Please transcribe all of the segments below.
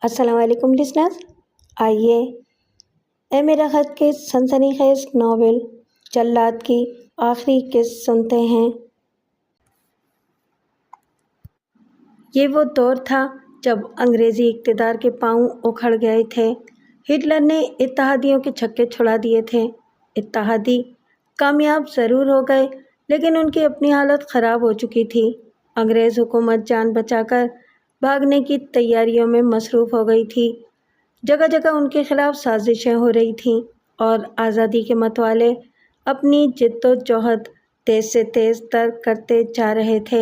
السلام علیکم لسنرز، آئیے اے میرا خط کے سنسنی خیز ناول جلاد کی آخری قسط سنتے ہیں۔ یہ وہ دور تھا جب انگریزی اقتدار کے پاؤں اکھڑ گئے تھے۔ ہٹلر نے اتحادیوں کے چھکے چھڑا دیے تھے۔ اتحادی کامیاب ضرور ہو گئے، لیکن ان کی اپنی حالت خراب ہو چکی تھی۔ انگریز حکومت جان بچا کر بھاگنے کی تیاریوں میں مصروف ہو گئی تھی۔ جگہ جگہ ان کے خلاف سازشیں ہو رہی تھیں اور آزادی کے متوالے اپنی جد و جہد تیز سے تیز تر کرتے جا رہے تھے۔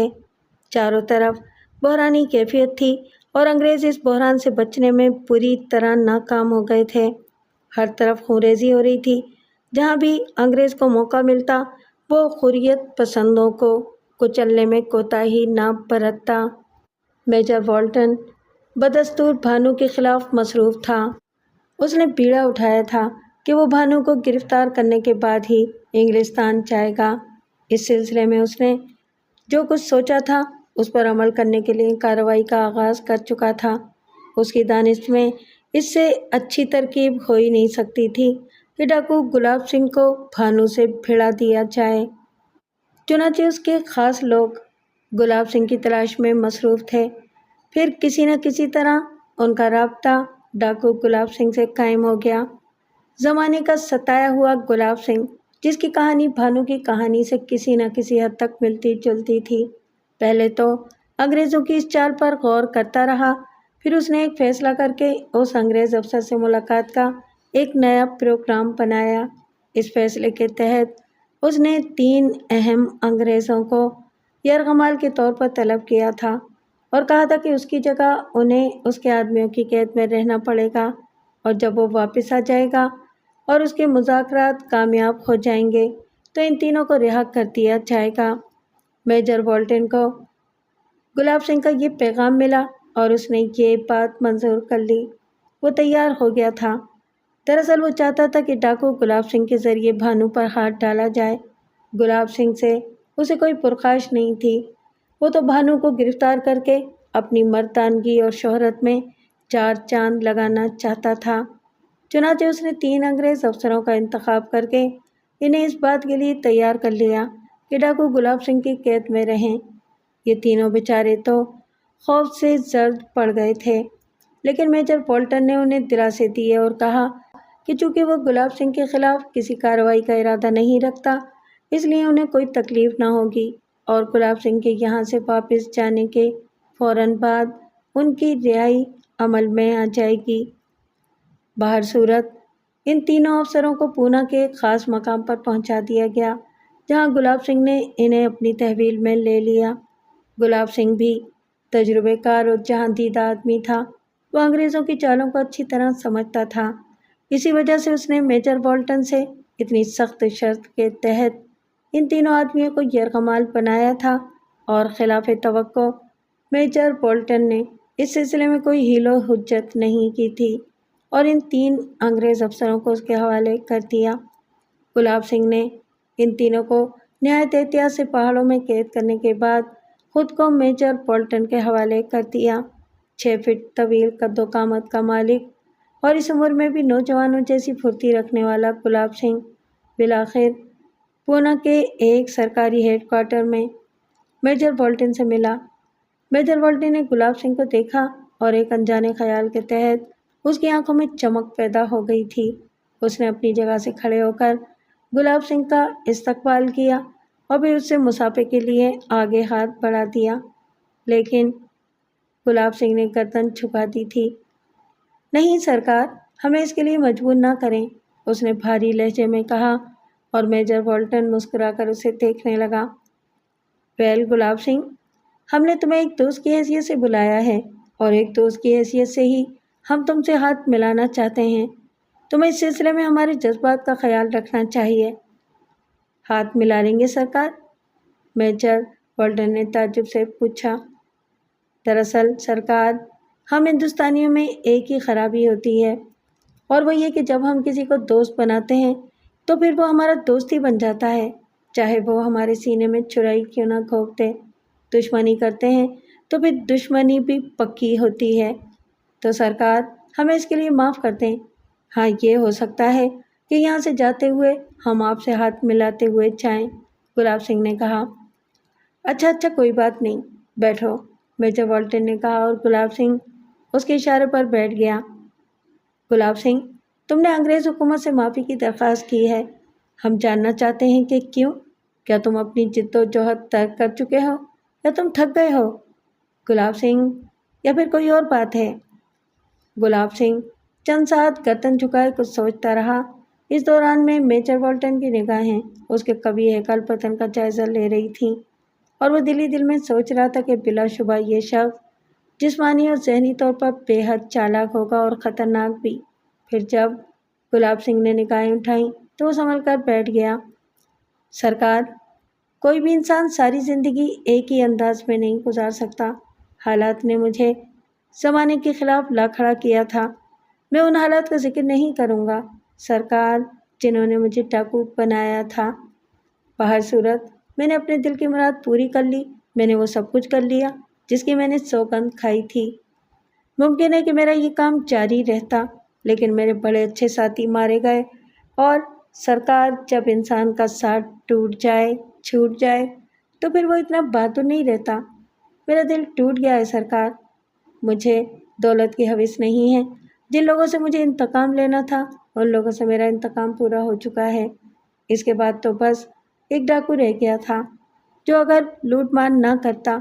چاروں طرف بحرانی کیفیت تھی اور انگریز اس بحران سے بچنے میں پوری طرح ناکام ہو گئے تھے۔ ہر طرف خونریزی ہو رہی تھی۔ جہاں بھی انگریز کو موقع ملتا وہ حریت پسندوں کو کچلنے میں کوتاہی نہ برتتا۔ میجر والٹن بدستور بھانو کے خلاف مصروف تھا۔ اس نے بیڑا اٹھایا تھا کہ وہ بھانو کو گرفتار کرنے کے بعد ہی انگلستان جائے گا۔ اس سلسلے میں اس نے جو کچھ سوچا تھا اس پر عمل کرنے کے لیے کارروائی کا آغاز کر چکا تھا۔ اس کی دانش میں اس سے اچھی ترکیب ہو ہی نہیں سکتی تھی کہ ڈاکو گلاب سنگھ کو بھانو سے بھڑا دیا جائے۔ چنانچہ اس کے خاص لوگ گلاب سنگھ کی تلاش میں مصروف تھے۔ پھر کسی نہ کسی طرح ان کا رابطہ ڈاکو گلاب سنگھ سے قائم ہو گیا۔ زمانے کا ستایا ہوا گلاب سنگھ، جس کی کہانی بھانو کی کہانی سے کسی نہ کسی حد تک ملتی جلتی تھی، پہلے تو انگریزوں کی اس چال پر غور کرتا رہا۔ پھر اس نے ایک فیصلہ کر کے اس انگریز افسر سے ملاقات کا ایک نیا پروگرام بنایا۔ اس فیصلے کے تحت اس نے 3 اہم انگریزوں کو یرغمال کے طور پر طلب کیا تھا اور کہا تھا کہ اس کی جگہ انہیں اس کے آدمیوں کی قید میں رہنا پڑے گا، اور جب وہ واپس آ جائے گا اور اس کے مذاکرات کامیاب ہو جائیں گے تو ان تینوں کو رہا کر دیا جائے گا۔ میجر والٹن کو گلاب سنگھ کا یہ پیغام ملا اور اس نے یہ بات منظور کر لی۔ وہ تیار ہو گیا تھا۔ دراصل وہ چاہتا تھا کہ ڈاکو گلاب سنگھ کے ذریعے بھانو پر ہاتھ ڈالا جائے۔ گلاب سنگھ سے اسے کوئی پرخاش نہیں تھی۔ وہ تو بھانو کو گرفتار کر کے اپنی مردانگی اور شہرت میں 4 چاند لگانا چاہتا تھا۔ چنانچہ اس نے 3 انگریز افسروں کا انتخاب کر کے انہیں اس بات کے لیے تیار کر لیا کہ ڈاکو گلاب سنگھ کی قید میں رہیں۔ یہ تینوں بیچارے تو خوف سے زرد پڑ گئے تھے، لیکن میجر والٹن نے انہیں دلاسے دیے اور کہا کہ چونکہ وہ گلاب سنگھ کے خلاف کسی کارروائی کا ارادہ نہیں رکھتا، اس لیے انہیں کوئی تکلیف نہ ہوگی اور گلاب سنگھ کے یہاں سے واپس جانے کے فوراً بعد ان کی رہائی عمل میں آ جائے گی۔ بہر صورت ان تینوں افسروں کو پونا کے ایک خاص مقام پر پہنچا دیا گیا، جہاں گلاب سنگھ نے انہیں اپنی تحویل میں لے لیا۔ گلاب سنگھ بھی تجربے کار اور جہاں دیدہ آدمی تھا۔ وہ انگریزوں کی چالوں کو اچھی طرح سمجھتا تھا۔ اسی وجہ سے اس نے میجر والٹن سے اتنی سخت شرط کے تحت ان تینوں آدمیوں کو یرغمال بنایا تھا، اور خلاف توقع میجر والٹن نے اس سلسلے میں کوئی حیل و حجت نہیں کی تھی اور ان 3 انگریز افسروں کو اس کے حوالے کر دیا۔ گلاب سنگھ نے ان تینوں کو نہایت احتیاط سے پہاڑوں میں قید کرنے کے بعد خود کو میجر والٹن کے حوالے کر دیا۔ 6 فٹ طویل قد و قامت کا مالک اور اس عمر میں بھی نوجوانوں جیسی پھرتی رکھنے والا گلاب سنگھ بالآخر پونا کے ایک سرکاری ہیڈ کوارٹر میں میجر والٹن سے ملا۔ میجر والٹن نے گلاب سنگھ کو دیکھا اور ایک انجانے خیال کے تحت اس کی آنکھوں میں چمک پیدا ہو گئی تھی۔ اس نے اپنی جگہ سے کھڑے ہو کر گلاب سنگھ کا استقبال کیا اور پھر اس سے مصافحے کے لیے آگے ہاتھ بڑھا دیا، لیکن گلاب سنگھ نے گردن جھکا دی تھی۔ نہیں سرکار، ہمیں اس کے لیے مجبور نہ کریں، اس نے بھاری لہجے میں کہا، اور میجر والٹن مسکرا کر اسے دیکھنے لگا۔ ویل گلاب سنگھ، ہم نے تمہیں ایک دوست کی حیثیت سے بلایا ہے اور ایک دوست کی حیثیت سے ہی ہم تم سے ہاتھ ملانا چاہتے ہیں۔ تمہیں اس سلسلے میں ہمارے جذبات کا خیال رکھنا چاہیے۔ ہاتھ ملا لیں گے سرکار؟ میجر والٹن نے تعجب سے پوچھا۔ دراصل سرکار، ہم ہندوستانیوں میں ایک ہی خرابی ہوتی ہے، اور وہ یہ کہ جب ہم کسی کو دوست بناتے ہیں تو پھر وہ ہمارا دوست ہی بن جاتا ہے، چاہے وہ ہمارے سینے میں چھرائی کیوں نہ گھونپ دے۔ دشمنی کرتے ہیں تو پھر دشمنی بھی پکی ہوتی ہے۔ تو سرکار ہمیں اس کے لیے معاف کر دیں۔ ہاں، یہ ہو سکتا ہے کہ یہاں سے جاتے ہوئے ہم آپ سے ہاتھ ملاتے ہوئے جائیں، گلاب سنگھ نے کہا۔ اچھا کوئی بات نہیں، بیٹھو، میجر والٹن نے کہا اور گلاب سنگھ اس کے اشارے پر بیٹھ گیا۔ گلاب سنگھ، تم نے انگریز حکومت سے معافی کی درخواست کی ہے، ہم جاننا چاہتے ہیں کہ کیوں؟ کیا تم اپنی جد و جہد ترک کر چکے ہو یا تم تھک گئے ہو؟ گلاب سنگھ، یا پھر کوئی اور بات ہے؟ گلاب سنگھ چند ساتھ گردن جھکائے کچھ سوچتا رہا۔ اس دوران میں میجر والٹن کی نگاہیں اس کے کبھی ہیکل پتن کا جائزہ لے رہی تھیں اور وہ دل میں سوچ رہا تھا کہ بلا شبہ یہ شخص جسمانی اور ذہنی طور پر بے حد چالاک ہوگا اور خطرناک بھی۔ پھر جب گلاب سنگھ نے نگاہیں اٹھائیں تو وہ سنبھل کر بیٹھ گیا۔ سرکار، کوئی بھی انسان ساری زندگی ایک ہی انداز میں نہیں گزار سکتا۔ حالات نے مجھے زمانے کے خلاف لا کھڑا کیا تھا۔ میں ان حالات کا ذکر نہیں کروں گا سرکار جنہوں نے مجھے ڈاکو بنایا تھا۔ بہر صورت میں نے اپنے دل کی مراد پوری کر لی، میں نے وہ سب کچھ کر لیا جس کی میں نے سوگند کھائی تھی۔ ممکن ہے کہ میرا یہ کام جاری رہتا، لیکن میرے بڑے اچھے ساتھی مارے گئے، اور سرکار جب انسان کا ساتھ ٹوٹ جائے، چھوٹ جائے، تو پھر وہ اتنا بہادر نہیں رہتا۔ میرا دل ٹوٹ گیا ہے سرکار۔ مجھے دولت کی ہوس نہیں ہے۔ جن لوگوں سے مجھے انتقام لینا تھا ان لوگوں سے میرا انتقام پورا ہو چکا ہے۔ اس کے بعد تو بس ایک ڈاکو رہ گیا تھا جو اگر لوٹ مار نہ کرتا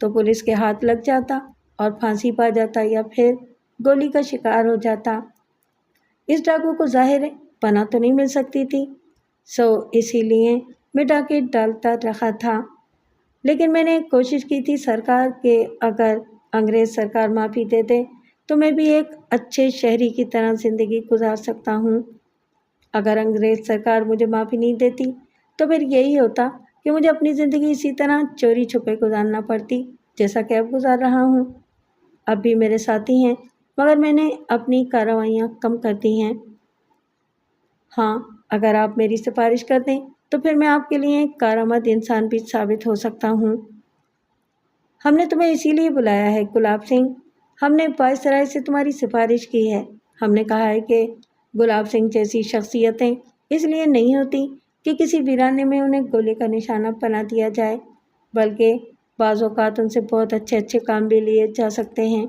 تو پولیس کے ہاتھ لگ جاتا اور پھانسی پا جاتا یا پھر گولی کا شکار ہو جاتا۔ اس ڈاکو کو ظاہر ہے پناہ تو نہیں مل سکتی تھی، سو اسی لیے میں ڈاکے ڈالتا رہا تھا۔ لیکن میں نے کوشش کی تھی سرکار کہ اگر انگریز سرکار معافی دے دے تو میں بھی ایک اچھے شہری کی طرح زندگی گزار سکتا ہوں۔ اگر انگریز سرکار مجھے معافی نہیں دیتی تو پھر یہی ہوتا کہ مجھے اپنی زندگی اسی طرح چوری چھپے گزارنا پڑتی جیسا کہ اب گزار رہا ہوں۔ اب بھی میرے ساتھی ہیں مگر میں نے اپنی کارروائیاں کم کر دی ہیں۔ ہاں، اگر آپ میری سفارش کر دیں تو پھر میں آپ کے لیے ایک کارآمد انسان بھی ثابت ہو سکتا ہوں۔ ہم نے تمہیں اسی لیے بلایا ہے گلاب سنگھ، ہم نے وائسرائے سے تمہاری سفارش کی ہے۔ ہم نے کہا ہے کہ گلاب سنگھ جیسی شخصیتیں اس لیے نہیں ہوتی کہ کسی ویرانے میں انہیں گولی کا نشانہ بنا دیا جائے، بلکہ بعض اوقات ان سے بہت اچھے کام بھی لیے جا سکتے ہیں،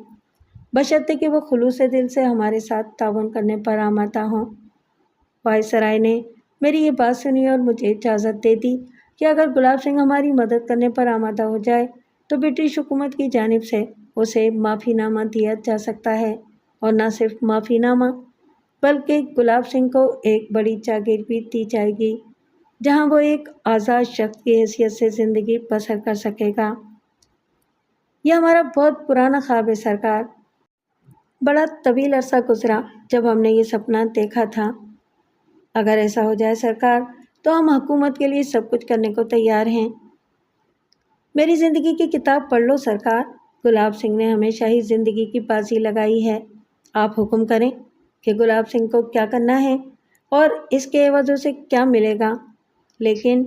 بشرطے کہ وہ خلوص دل سے ہمارے ساتھ تعاون کرنے پر آمادہ ہوں۔ وائسرائے نے میری یہ بات سنی اور مجھے اجازت دے دی کہ اگر گلاب سنگھ ہماری مدد کرنے پر آمادہ ہو جائے تو برٹش حکومت کی جانب سے اسے معافی نامہ دیا جا سکتا ہے، اور نہ صرف معافی نامہ بلکہ گلاب سنگھ کو ایک بڑی جاگیر بھی دی جائے گی جہاں وہ ایک آزاد شخص کی حیثیت سے زندگی بسر کر سکے گا۔ یہ ہمارا بہت پرانا خواب ہے سرکار۔ بڑا طویل عرصہ گزرا جب ہم نے یہ سپنا دیکھا تھا۔ اگر ایسا ہو جائے سرکار تو ہم حکومت کے لیے سب کچھ کرنے کو تیار ہیں۔ میری زندگی کی کتاب پڑھ لو سرکار، گلاب سنگھ نے ہمیشہ ہی زندگی کی بازی لگائی ہے۔ آپ حکم کریں کہ گلاب سنگھ کو کیا کرنا ہے اور اس کے عوض سے کیا ملے گا، لیکن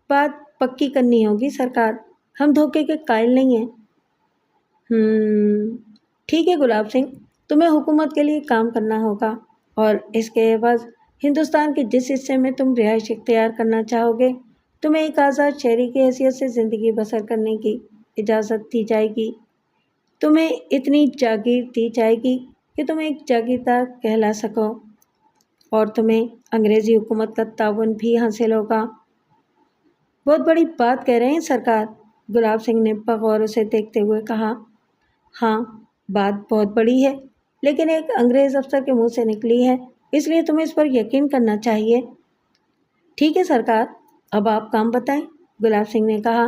بات پکی کرنی ہوگی سرکار، ہم دھوکے کے قائل نہیں ہیں۔ ٹھیک ہے گلاب سنگھ، تمہیں حکومت کے لیے کام کرنا ہوگا اور اس کے عوض ہندوستان کے جس حصے میں تم رہائش اختیار کرنا چاہو گے تمہیں ایک آزاد شہری کی حیثیت سے زندگی بسر کرنے کی اجازت دی جائے گی۔ تمہیں اتنی جاگیر دی جائے گی کہ تم ایک جاگیردار کہلا سکو، اور تمہیں انگریزی حکومت کا تعاون بھی حاصل ہوگا۔ بہت بڑی بات کہہ رہے ہیں سرکار، گلاب سنگھ نے بغور اسے دیکھتے ہوئے کہا۔ ہاں، بات بہت بڑی ہے، لیکن ایک انگریز افسر کے منہ سے نکلی ہے، اس لیے تمہیں اس پر یقین کرنا چاہیے۔ ٹھیک ہے سرکار، اب آپ کام بتائیں، گلاب سنگھ نے کہا۔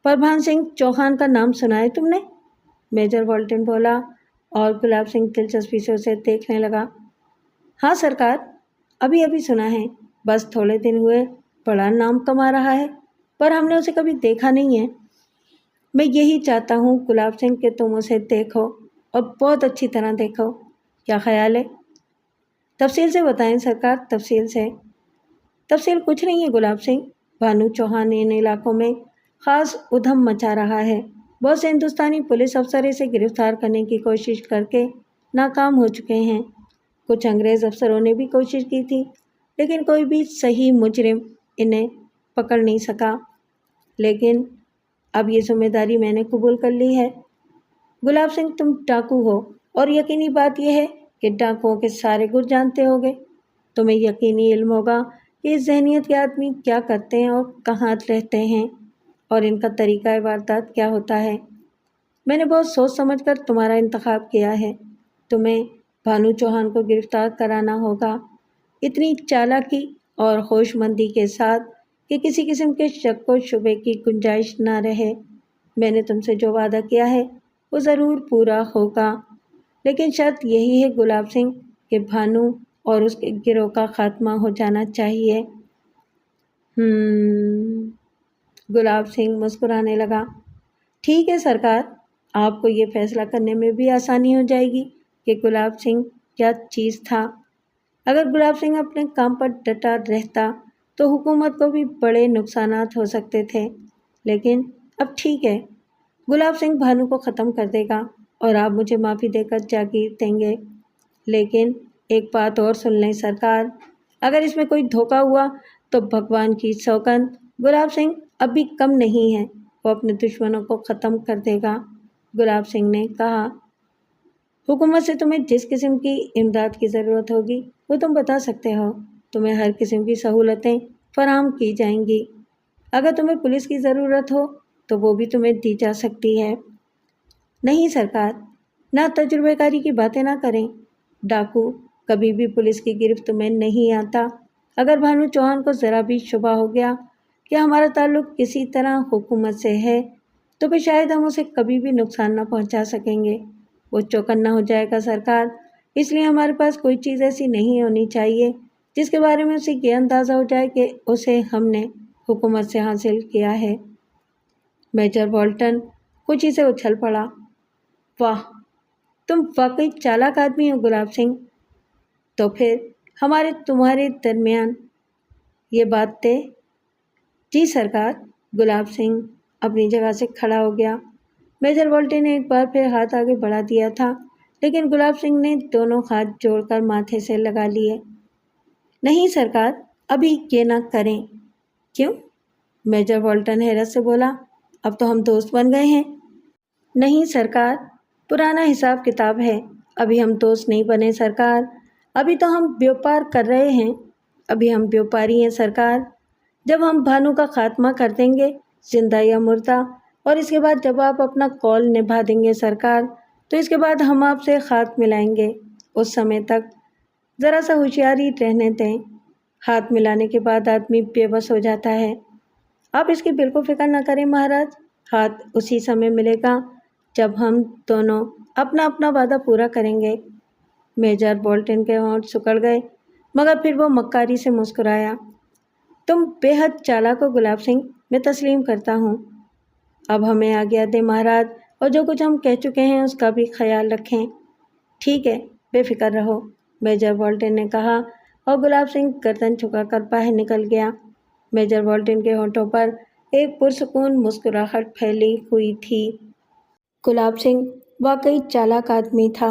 پربھان سنگھ چوہان کا نام سنا ہے تم نے؟ میجر والٹن بولا، اور گلاب سنگھ دلچسپی سے اسے دیکھنے لگا۔ ہاں سرکار، ابھی سنا ہے، بس تھوڑے دن ہوئے، بڑا نام کما رہا ہے، پر ہم نے اسے کبھی دیکھا نہیں ہے۔ میں یہی چاہتا ہوں گلاب سنگھ کہ تم اسے دیکھو اور بہت اچھی طرح دیکھو، کیا خیال ہے؟ تفصیل سے بتائیں سرکار، تفصیل سے۔ تفصیل کچھ نہیں ہے گلاب سنگھ، بھانو چوہان ان علاقوں میں خاص ادھم مچا رہا ہے۔ بہت سے ہندوستانی پولیس افسر اسے گرفتار کرنے کی کوشش کر کے ناکام ہو چکے ہیں۔ کچھ انگریز افسروں نے بھی کوشش کی تھی، لیکن کوئی بھی صحیح مجرم انہیں پکڑ نہیں سکا۔ لیکن اب یہ ذمہ داری میں نے قبول کر لی ہے۔ گلاب سنگھ، تم ڈاکو ہو، اور یقینی بات یہ ہے کہ ڈاکوؤں کے سارے گر جانتے ہوگے۔ تمہیں یقینی علم ہوگا کہ اس ذہنیت کے آدمی کیا کرتے ہیں اور کہاں رہتے ہیں، اور ان کا طریقہ واردات کیا ہوتا ہے۔ میں نے بہت سوچ سمجھ کر تمہارا انتخاب کیا ہے۔ تمہیں بھانو چوہان کو گرفتار کرانا ہوگا، اتنی چالاکی اور ہوش مندی کے ساتھ کہ کسی قسم کے شک و شبے کی گنجائش نہ رہے۔ میں نے تم سے جو وعدہ کیا ہے وہ ضرور پورا ہوگا، لیکن شرط یہی ہے گلاب سنگھ کہ بھانو اور اس کے گروہ کا خاتمہ ہو جانا چاہیے۔ گلاب سنگھ مسکرانے لگا۔ ٹھیک ہے سرکار، آپ کو یہ فیصلہ کرنے میں بھی آسانی ہو جائے گی کہ گلاب سنگھ کیا چیز تھا۔ اگر گلاب سنگھ اپنے کام پر ڈٹا رہتا تو حکومت کو بھی بڑے نقصانات ہو سکتے تھے، لیکن اب ٹھیک ہے، گلاب سنگھ بھانو کو ختم کر دے گا اور آپ مجھے معافی دے کر جاگیر دیں گے۔ لیکن ایک بات اور سن لیں سرکار، اگر اس میں کوئی دھوکہ ہوا تو بھگوان کی سوگند، گلاب سنگھ اب بھی کم نہیں ہے، وہ اپنے دشمنوں کو ختم کر دے گا۔ گلاب سنگھ نے کہا، حکومت سے تمہیں جس قسم کی امداد کی ضرورت ہوگی وہ تم بتا سکتے ہو، تمہیں ہر قسم کی سہولتیں فراہم کی جائیں گی۔ اگر تمہیں پولیس کی ضرورت ہو تو وہ بھی تمہیں دی جا سکتی ہے۔ نہیں سرکار، نہ تجربے کاری کی باتیں نہ کریں، ڈاکو کبھی بھی پولیس کی گرفت میں نہیں آتا۔ اگر بھانو چوہان کو ذرا بھی شبہ ہو گیا کہ ہمارا تعلق کسی طرح حکومت سے ہے تو پھر شاید ہم اسے کبھی بھی نقصان نہ پہنچا سکیں گے۔ وہ چوکنا ہو جائے گا سرکار، اس لیے ہمارے پاس کوئی چیز ایسی نہیں ہونی چاہیے جس کے بارے میں اسے یہ اندازہ ہو جائے کہ اسے ہم نے حکومت سے حاصل کیا ہے۔ میجر بالٹن خوشی سے اچھل پڑا۔ واہ، تم واقعی چالاک آدمی ہو گلاب سنگھ۔ تو پھر تمہارے درمیان یہ بات طے؟ جی سرکار۔ گلاب سنگھ اپنی جگہ سے کھڑا ہو گیا۔ میجر بالٹن نے ایک بار پھر ہاتھ آگے بڑھا دیا تھا، لیکن گلاب سنگھ نے دونوں ہاتھ جوڑ کر ماتھے سے لگا لیے۔ نہیں سرکار، ابھی یہ نہ کریں۔ کیوں؟ میجر بالٹن حیرت سے بولا۔ اب تو ہم دوست بن گئے ہیں۔ نہیں سرکار، پرانا حساب کتاب ہے، ابھی ہم دوست نہیں بنے سرکار، ابھی تو ہم بیوپار کر رہے ہیں، ابھی ہم بیوپاری ہیں سرکار۔ جب ہم بھانو کا خاتمہ کر دیں گے، زندہ یا مردہ، اور اس کے بعد جب آپ اپنا قول نبھا دیں گے سرکار، تو اس کے بعد ہم آپ سے ہاتھ ملائیں گے۔ اس سمے تک ذرا سا ہوشیاری رہنے دیں، ہاتھ ملانے کے بعد آدمی بے بس ہو جاتا ہے۔ آپ اس کی بالکل فکر نہ کریں مہاراج، ہاتھ اسی سمے ملے گا جب ہم دونوں اپنا اپنا وعدہ پورا کریں گے۔ میجر بالٹن کے ہونٹ سکڑ گئے، مگر پھر وہ مکاری سے مسکرایا۔ تم بے حد چالاک ہو گلاب سنگھ، میں تسلیم کرتا ہوں۔ اب ہمیں آگیا دیں مہاراج، اور جو کچھ ہم کہہ چکے ہیں اس کا بھی خیال رکھیں۔ ٹھیک ہے، بے فکر رہو، میجر بالٹن نے کہا، اور گلاب سنگھ گردن جھکا کر باہر نکل گیا۔ میجر بالٹن کے ہونٹوں پر ایک پرسکون مسکراہٹ پھیلی ہوئی تھی۔ گلاب سنگھ واقعی چالاک آدمی تھا۔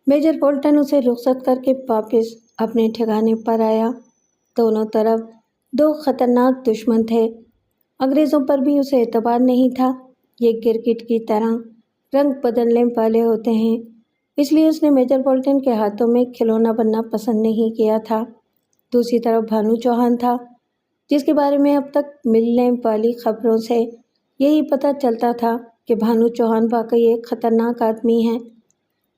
میجر بالٹن اسے رخصت کر کے واپس اپنے ٹھکانے پر آیا۔ دونوں طرف دو خطرناک دشمن تھے۔ انگریزوں پر بھی اسے اعتبار نہیں تھا، یہ کرکٹ کی طرح رنگ بدلنے والے ہوتے ہیں، اس لیے اس نے میجر بالٹن کے ہاتھوں میں کھلونا بننا پسند نہیں کیا تھا۔ دوسری طرف بھانو چوہان تھا، جس کے بارے میں اب تک ملنے والی خبروں سے یہی پتہ چلتا تھا کہ بھانو چوہان واقعی ایک خطرناک آدمی ہے۔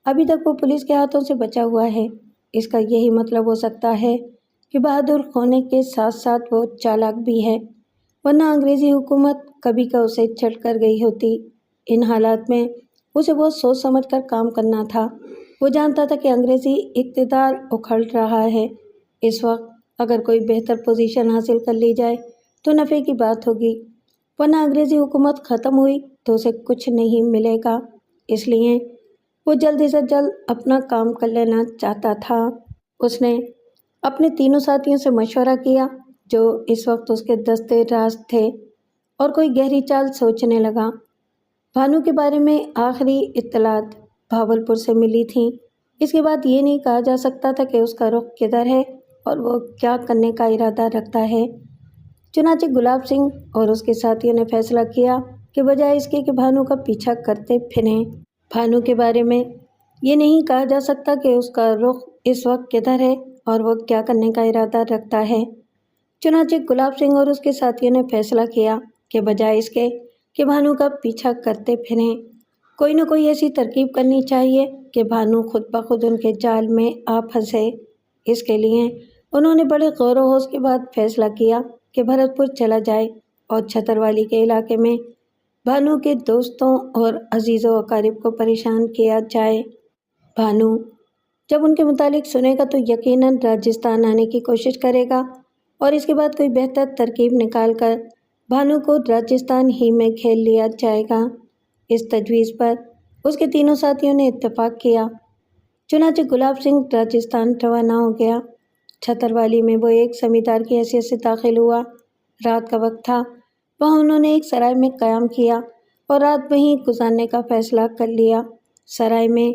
ابھی تک وہ پولیس کے ہاتھوں سے بچا ہوا ہے، اس کا یہی مطلب ہو سکتا ہے کہ بہادر ہونے کے ساتھ ساتھ وہ چالاک بھی ہے، ورنہ انگریزی حکومت کبھی کا اسے چھڑ کر گئی ہوتی۔ ان حالات میں اسے بہت سوچ سمجھ کر کام کرنا تھا۔ وہ جانتا تھا کہ انگریزی اقتدار اکھڑ رہا ہے، اس وقت اگر کوئی بہتر پوزیشن حاصل کر لی جائے تو نفع کی بات ہوگی، ورنہ انگریزی حکومت ختم ہوئی تو اسے کچھ نہیں ملے گا۔ اس لیے وہ جلد سے جلد اپنا کام کر لینا چاہتا تھا۔ اس نے اپنے تینوں ساتھیوں سے مشورہ کیا جو اس وقت اس کے دستے راز تھے، اور کوئی گہری چال سوچنے لگا۔ بھانو کے بارے میں آخری اطلاعات بھاولپور سے ملی تھیں۔ اس کے بعد یہ نہیں کہا جا سکتا تھا کہ اس کا رخ کدھر ہے اور وہ کیا کرنے کا ارادہ رکھتا ہے۔ چنانچہ گلاب سنگھ اور اس کے ساتھیوں نے فیصلہ کیا کہ بجائے اس کے کہ بھانو کا پیچھا کرتے پھریں، بھانو کے بارے میں یہ نہیں کہا جا سکتا کہ اس کا رخ اس وقت کدھر ہے اور وہ کیا کرنے کا ارادہ رکھتا ہے۔ چنانچہ گلاب سنگھ اور اس کے ساتھیوں نے فیصلہ کیا کہ بجائے اس کے کہ بھانو کا پیچھا کرتے پھریں، کوئی نہ کوئی ایسی ترکیب کرنی چاہیے کہ بھانو خود بخود ان کے جال میں آ پھنسے۔ اس کے لیے انہوں نے بڑے غور و خوض کے بعد فیصلہ کیا کہ بھرت پور چلا جائے اور چھتروالی کے علاقے میں بھانو کے دوستوں اور عزیز و اقارب کو پریشان کیا جائے۔ بھانو جب ان کے متعلق سنے گا تو یقیناً راجستھان آنے کی کوشش کرے گا اور اس کے بعد کوئی بہتر ترکیب نکال کر بھانو کو راجستھان ہی میں کھیل لیا جائے گا۔ اس تجویز پر اس کے تینوں ساتھیوں نے اتفاق کیا۔ چنانچہ گلاب سنگھ راجستھان روانہ ہو گیا۔ چھتروالی میں وہ ایک زمیندار کی حیثیت سے داخل ہوا۔ رات کا وقت تھا۔ وہاں انہوں نے ایک سرائے میں قیام کیا اور رات وہیں گزارنے کا فیصلہ کر لیا۔ سرائے میں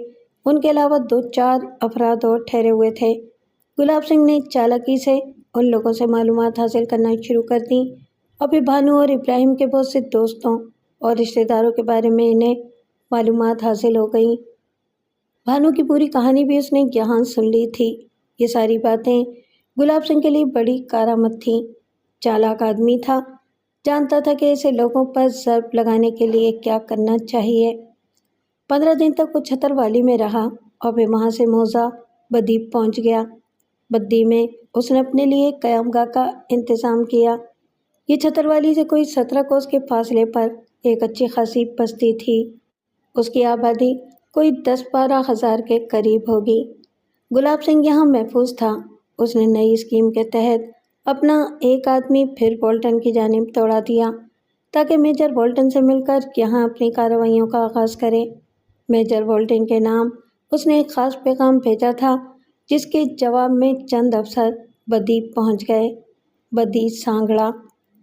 ان کے علاوہ 2-4 افراد اور ٹھہرے ہوئے تھے۔ گلاب سنگھ نے چالاکی سے ان لوگوں سے معلومات حاصل کرنا شروع کر دیں اور پھر بھانو اور ابراہیم کے بہت سے دوستوں اور رشتہ داروں کے بارے میں انہیں معلومات حاصل ہو گئیں۔ بھانو کی پوری کہانی بھی اس نے یہاں سن لی تھی۔ یہ ساری باتیں گلاب سنگھ کے لیے بڑی کارآمد تھیں۔ چالاک آدمی تھا، جانتا تھا کہ ایسے لوگوں پر ضرب لگانے کے لیے کیا کرنا چاہیے۔ 15 دن تک وہ چھتروالی میں رہا اور پھر وہاں سے موزہ بدی پہنچ گیا۔ بدی میں اس نے اپنے لیے ایک قیام گاہ کا انتظام کیا۔ یہ چھتروالی سے کوئی 17 کوس کے فاصلے پر ایک اچھی خاصی بستی تھی۔ اس کی آبادی کوئی 10-12 ہزار کے قریب ہوگی۔ گلاب سنگھ یہاں محفوظ تھا۔ اس نے نئی اسکیم کے تحت اپنا ایک آدمی پھر بولٹن کی جانب دوڑا دیا تاکہ میجر بولٹن سے مل کر یہاں اپنی کارروائیوں کا آغاز کرے۔ میجر بولٹن کے نام اس نے ایک خاص پیغام بھیجا تھا جس کے جواب میں چند افسر بدی پہنچ گئے۔ بدی، سانگڑا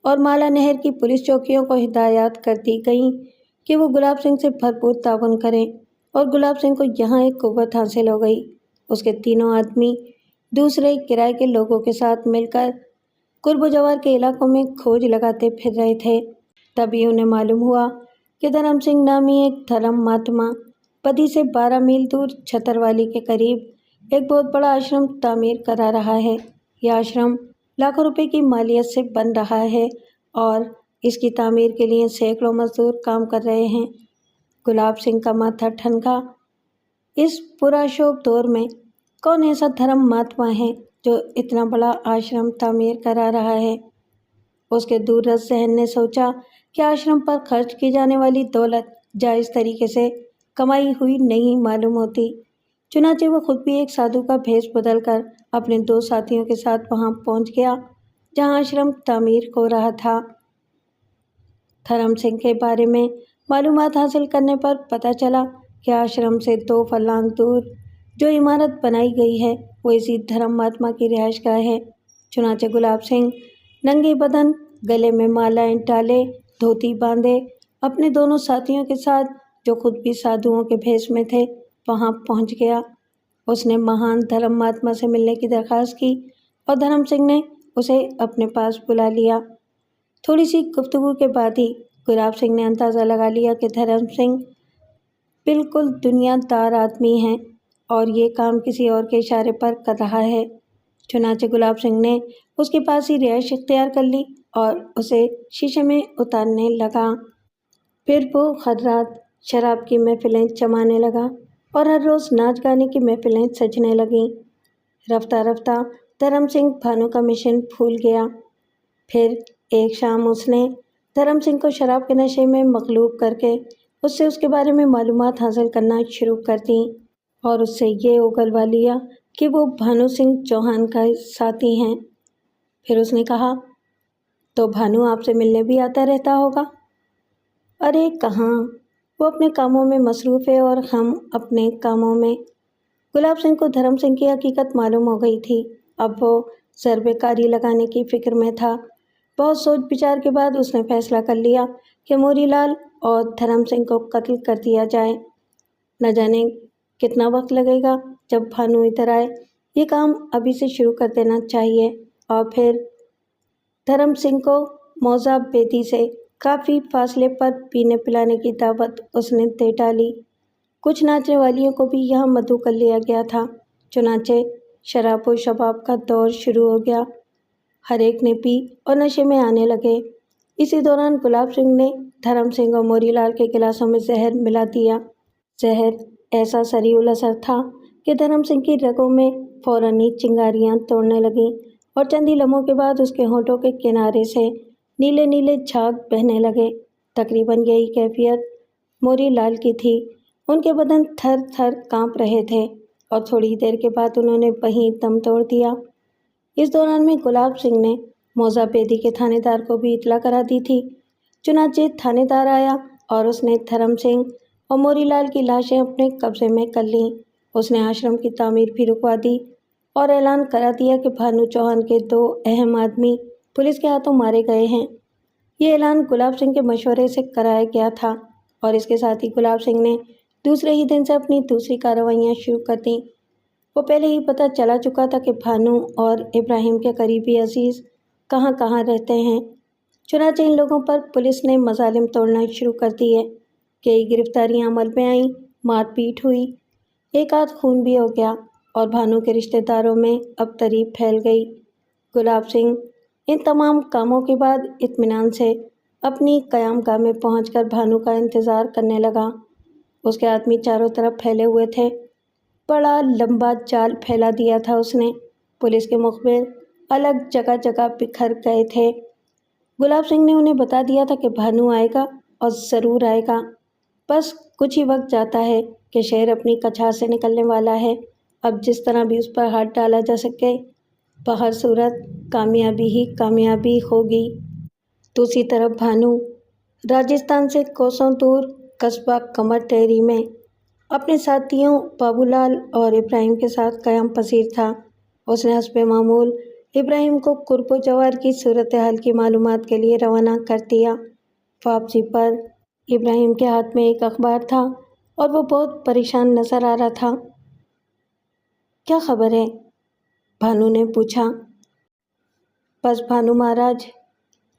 اور مالا نہر کی پولیس چوکیوں کو ہدایات کر دی گئیں کہ وہ گلاب سنگھ سے بھرپور تعاون کریں اور گلاب سنگھ کو یہاں ایک قوت حاصل ہو گئی۔ اس کے تینوں آدمی دوسرے کرائے کے لوگوں کے ساتھ مل کر قرب و جوار کے علاقوں میں کھوج لگاتے پھر رہے تھے۔ تبھی انہیں معلوم ہوا کہ دھرم سنگھ نامی ایک دھرم مہاتما بدی سے 12 میل دور چھتروالی کے قریب ایک بہت بڑا آشرم تعمیر کرا رہا ہے۔ یہ آشرم لاکھوں روپے کی مالیت سے بن رہا ہے اور اس کی تعمیر کے لیے سینکڑوں مزدور کام کر رہے ہیں۔ گلاب سنگھ کا ماتھا ٹھنکا۔ اس پرآشوب دور میں کون ایسا دھرم مہاتما ہے جو اتنا بڑا آشرم تعمیر کرا رہا ہے؟ اس کے دور رس ذہن نے سوچا کہ آشرم پر خرچ کی جانے والی دولت جائز طریقے سے کمائی ہوئی نہیں معلوم ہوتی۔ چنانچہ وہ خود بھی ایک سادھو کا بھیس بدل کر اپنے 2 ساتھیوں کے ساتھ وہاں پہنچ گیا جہاں آشرم تعمیر ہو رہا تھا۔ دھرم سنگھ کے بارے میں معلومات حاصل کرنے پر پتہ چلا کہ آشرم سے 2 فرلانگ دور جو عمارت بنائی گئی ہے وہ اسی دھرم مہاتما کی رہائش گاہ ہے۔ چنانچہ گلاب سنگھ ننگے بدن، گلے میں مالائیں ڈالے، دھوتی باندھے اپنے دونوں ساتھیوں کے ساتھ جو خود بھی سادھوؤں کے بھیس میں تھے وہاں پہنچ گیا۔ اس نے مہان دھرم مہاتما سے ملنے کی درخواست کی اور دھرم سنگھ نے اسے اپنے پاس بلا لیا۔ تھوڑی سی گفتگو کے بعد ہی گلاب سنگھ نے اندازہ لگا لیا کہ دھرم سنگھ بالکل دنیا دار آدمی ہے اور یہ کام کسی اور کے اشارے پر کر رہا ہے۔ چنانچہ گلاب سنگھ نے اس کے پاس ہی رہائش اختیار کر لی اور اسے شیشے میں اتارنے لگا۔ پھر وہ ہر رات شراب کی محفلیں جمانے لگا اور ہر روز ناچ گانے کی محفلیں سجنے لگیں۔ رفتہ رفتہ دھرم سنگھ بھانو کا مشن بھول گیا۔ پھر ایک شام اس نے دھرم سنگھ کو شراب کے نشے میں مغلوب کر کے اس سے اس کے بارے میں معلومات حاصل کرنا شروع کر دیں اور اس سے یہ اگلوا لیا کہ وہ بھانو سنگھ چوہان کا ساتھی ہیں۔ پھر اس نے کہا، تو بھانو آپ سے ملنے بھی آتا رہتا ہوگا؟ ارے کہاں، وہ اپنے کاموں میں مصروف ہے اور ہم اپنے کاموں میں۔ گلاب سنگھ کو دھرم سنگھ کی حقیقت معلوم ہو گئی تھی۔ اب وہ ضرب کاری لگانے کی فکر میں تھا۔ بہت سوچ بچار کے بعد اس نے فیصلہ کر لیا کہ موری لال اور دھرم سنگھ کو قتل کر دیا جائے۔ نہ جانے کتنا وقت لگے گا جب بھانو ادھر آئے یہ کام ابھی سے شروع کر دینا چاہیے۔ اور پھر دھرم سنگھ کو موزہ بیدی سے کافی فاصلے پر پینے پلانے کی دعوت اس نے دے ڈالی۔ کچھ ناچنے والیوں کو بھی یہاں مدعو کر لیا گیا تھا۔ چنانچہ شراب و شباب کا دور شروع ہو گیا۔ ہر ایک نے پی اور نشے میں آنے لگے۔ اسی دوران گلاب سنگھ نے دھرم سنگھ اور موری لال کے گلاسوں میں زہر ملا دیا۔ زہر ایسا سریع اثر تھا کہ دھرم سنگھ کی رگوں میں فوراً ہی چنگاریاں توڑنے لگیں اور چند ہی لمحوں کے بعد اس کے ہونٹوں کے کنارے سے نیلے نیلے جھاگ بہنے لگے۔ تقریباً یہی کیفیت موری لال کی تھی۔ ان کے بدن تھر تھر کانپ رہے تھے اور تھوڑی دیر کے بعد انہوں نے وہیں دم توڑ دیا۔ اس دوران میں گلاب سنگھ نے موزہ بیدی کے تھانے دار کو بھی اطلاع کرا دی تھی۔ چنانچہ تھانے دار آیا اور اس نے دھرم سنگھ اور موری لال کی لاشیں اپنے قبضے میں کر لیں۔ اس نے آشرم کی تعمیر بھی رکوا دی اور اعلان کرا دیا کہ بھانو چوہان کے 2 اہم آدمی پولیس کے ہاتھوں مارے گئے ہیں۔ یہ اعلان گلاب سنگھ کے مشورے سے کرایا گیا تھا اور اس کے ساتھ ہی گلاب سنگھ نے دوسرے ہی دن سے اپنی دوسری کارروائیاں شروع کر دیں۔ وہ پہلے ہی پتہ چلا چکا تھا کہ بھانو اور ابراہیم کے قریبی عزیز کہاں کہاں رہتے ہیں۔ چنانچہ ان لوگوں پر پولیس نے مظالم توڑنا شروع کر دیے۔ کئی گرفتاریاں عمل میں آئیں، مار پیٹ ہوئی، ایک آدھ خون بھی ہو گیا اور بھانو کے رشتہ داروں میں ابتری پھیل گئی۔ گلاب سنگھ ان تمام کاموں کے بعد اطمینان سے اپنی قیام گاہ میں پہنچ کر بھانو کا انتظار کرنے لگا۔ اس کے آدمی چاروں طرف پھیلے ہوئے تھے۔ بڑا لمبا جال پھیلا دیا تھا اس نے۔ پولیس کے مخبر الگ جگہ جگہ بکھر گئے تھے۔ گلاب سنگھ نے انہیں بتا دیا تھا کہ بھانو آئے گا اور ضرور آئے گا۔ بس کچھ ہی وقت جاتا ہے کہ شہر اپنی کچھار سے نکلنے والا ہے۔ اب جس طرح بھی اس پر ہاتھ ڈالا جا سکے، بہر صورت کامیابی ہی کامیابی ہوگی۔ دوسری طرف بھانو راجستھان سے کوسوں دور قصبہ کمر ٹیری میں اپنے ساتھیوں بابو لال اور ابراہیم کے ساتھ قیام پذیر تھا۔ اس نے حسب معمول ابراہیم کو قرب و جوار کی صورتحال کی معلومات کے لیے روانہ کر دیا۔ واپسی پر ابراہیم کے ہاتھ میں ایک اخبار تھا اور وہ بہت پریشان نظر آ رہا تھا۔ کیا خبر ہے؟ بھانو نے پوچھا۔ بس بھانو مہاراج،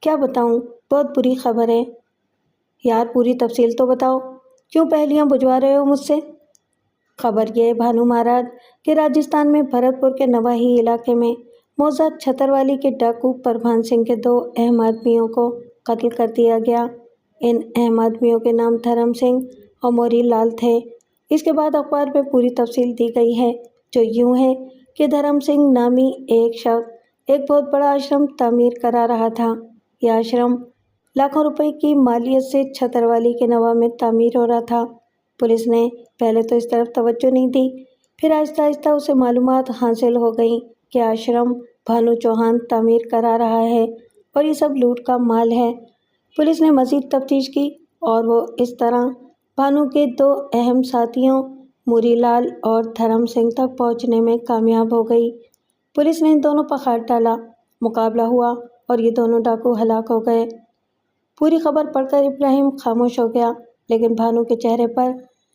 کیا بتاؤں، بہت بری خبر ہے۔ یار پوری تفصیل تو بتاؤ، کیوں پہلیاں بجھوا رہے ہو مجھ سے؟ خبر یہ ہے بھانو مہاراج کہ راجستھان میں بھرت پور کے نواحی علاقے میں موزہ چھتروالی کے ڈاکو پروان سنگھ کے 2 اہم آدمیوں کو قتل کر دیا گیا۔ ان اہم آدمیوں کے نام دھرم سنگھ اور موری لال تھے۔ اس کے بعد اخبار میں پوری تفصیل دی گئی ہے، جو یوں ہے کہ دھرم سنگھ نامی ایک شخص ایک بہت بڑا آشرم تعمیر کرا رہا تھا۔ یہ آشرم لاکھوں روپے کی مالیت سے چھتروالی کے نواح میں تعمیر ہو رہا تھا۔ پولیس نے پہلے تو اس طرف توجہ نہیں دی، پھر آہستہ آہستہ اسے معلومات حاصل ہو گئیں کہ آشرم بھانو چوہان تعمیر کرا رہا ہے اور یہ سب لوٹ کا مال ہے۔ پولیس نے مزید تفتیش کی اور وہ اس طرح بھانو کے 2 اہم ساتھیوں موری لال اور دھرم سنگھ تک پہنچنے میں کامیاب ہو گئی۔ پولیس نے ان دونوں پر ہاتھ ڈالا، مقابلہ ہوا اور یہ دونوں ڈاکو ہلاک ہو گئے۔ پوری خبر پڑھ کر ابراہیم خاموش ہو گیا، لیکن بھانو کے چہرے پر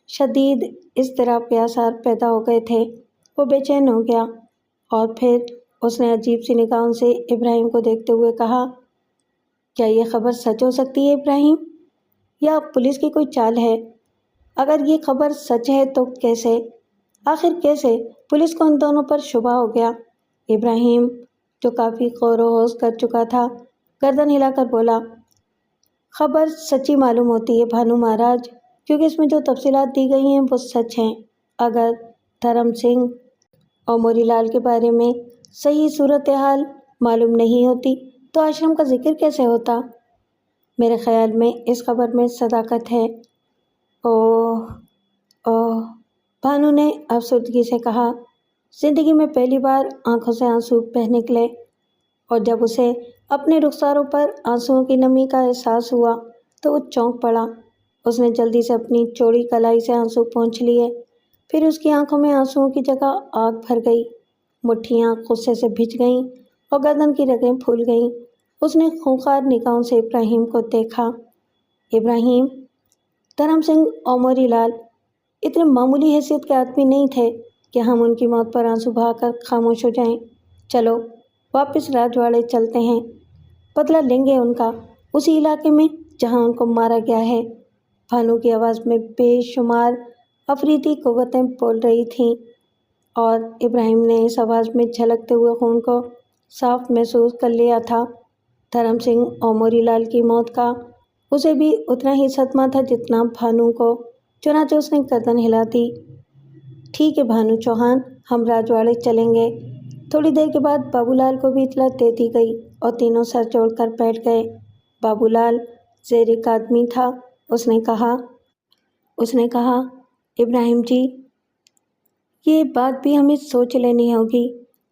شدید اضطراب کے آثار پیدا ہو گئے تھے۔ وہ بے چین ہو گیا اور پھر اس نے عجیب سی نگاہوں سے ابراہیم کو دیکھتے ہوئے کہا، کیا یہ خبر سچ ہو سکتی ہے ابراہیم؟ یا پولیس کی کوئی چال ہے؟ اگر یہ خبر سچ ہے تو کیسے؟ آخر کیسے پولیس کو ان دونوں پر شبہ ہو گیا؟ ابراہیم، جو کافی غور و خوض کر چکا تھا، گردن ہلا کر بولا، خبر سچی معلوم ہوتی ہے بھانو مہاراج، کیونکہ اس میں جو تفصیلات دی گئی ہیں وہ سچ ہیں۔ اگر دھرم سنگھ اور موری لال کے بارے میں صحیح صورتحال معلوم نہیں ہوتی تو آشرم کا ذکر کیسے ہوتا؟ میرے خیال میں اس خبر میں صداقت ہے۔ اوہ اوہ، بھانو نے افسردگی سے کہا۔ زندگی میں پہلی بار آنکھوں سے آنسو بہہ نکلے اور جب اسے اپنے رخساروں پر آنسوؤں کی نمی کا احساس ہوا تو وہ چونک پڑا۔ اس نے جلدی سے اپنی چوڑی کلائی سے آنسو پونچھ لیے، پھر اس کی آنکھوں میں آنسوؤں کی جگہ آگ بھر گئی، مٹھیاں غصے سے بھیج گئیں اور گردن کی رگیں پھول گئیں۔ اس نے خونخوار نگاہوں سے ابراہیم کو دیکھا۔ ابراہیم، دھرم سنگھ اور موری لال اتنے معمولی حیثیت کے آدمی نہیں تھے کہ ہم ان کی موت پر آنسو بہا کر خاموش ہو جائیں؟ چلو واپس راجواڑے چلتے ہیں، بدلہ لیں گے ان کا، اسی علاقے میں جہاں ان کو مارا گیا ہے۔ بھانو کی آواز میں بے شمار افریدی قوتیں بول رہی تھیں اور ابراہیم نے اس آواز میں جھلکتے ہوئے خون کو صاف محسوس کر لیا تھا۔ دھرم سنگھ اور موری لال کی موت کا اسے بھی اتنا ہی صدمہ تھا جتنا بھانو کو، چنانچہ اس نے گردن ہلا دی۔ ٹھیک ہے بھانو چوہان، ہم راجواڑے چلیں گے۔ تھوڑی دیر کے بعد بابو لال کو بھی اطلاع دے دی گئی اور تینوں سر جوڑ کر بیٹھ گئے۔ بابو لال زیر ایک آدمی تھا۔ اس نے کہا ابراہیم جی، یہ بات بھی ہمیں سوچ لینی ہوگی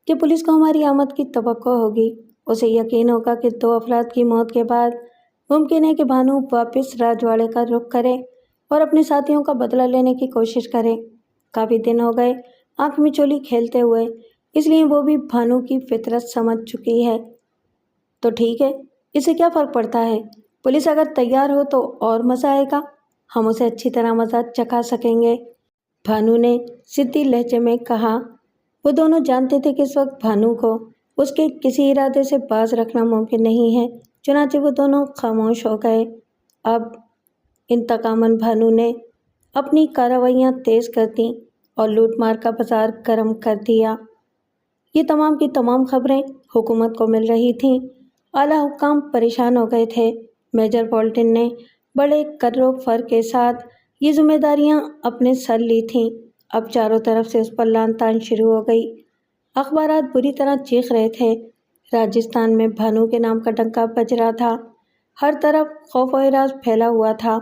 کہ پولیس کو ہماری آمد کی توقع ہوگی۔ اسے یقین ہوگا کہ 2 افراد کی موت کے بعد ممکن ہے کہ بھانو واپس راجواڑے کا رخ کرے اور اپنے ساتھیوں کا بدلہ لینے کی کوشش کرے۔ کافی دن ہو گئے آنکھ میں چولی کھیلتے ہوئے، اس لیے وہ بھی بھانو کی فطرت سمجھ چکی ہے۔ تو ٹھیک ہے، اس سے کیا فرق پڑتا ہے؟ پولیس اگر تیار ہو تو اور مزہ آئے گا، ہم اسے اچھی طرح مزہ چکھا سکیں گے، بھانو نے ضدی لہجے میں کہا۔ وہ دونوں جانتے تھے کہ اس وقت بھانو کو اس کے کسی ارادے سے باز رکھنا ممکن نہیں ہے، چنانچہ وہ دونوں خاموش ہو گئے۔ اب انتقاماً بھانو نے اپنی کارروائیاں تیز کر دیں اور لوٹ مار کا بازار گرم کر دیا۔ یہ تمام کی تمام خبریں حکومت کو مل رہی تھیں۔ اعلیٰ حکام پریشان ہو گئے تھے۔ میجر بولٹن نے بڑے کر و فر کے ساتھ یہ ذمہ داریاں اپنے سر لی تھیں۔ اب چاروں طرف سے اس پر لان تان شروع ہو گئی۔ اخبارات بری طرح چیخ رہے تھے۔ راجستھان میں بھانو کے نام کا ڈنکا بج رہا تھا۔ ہر طرف خوف و ہراس پھیلا ہوا تھا۔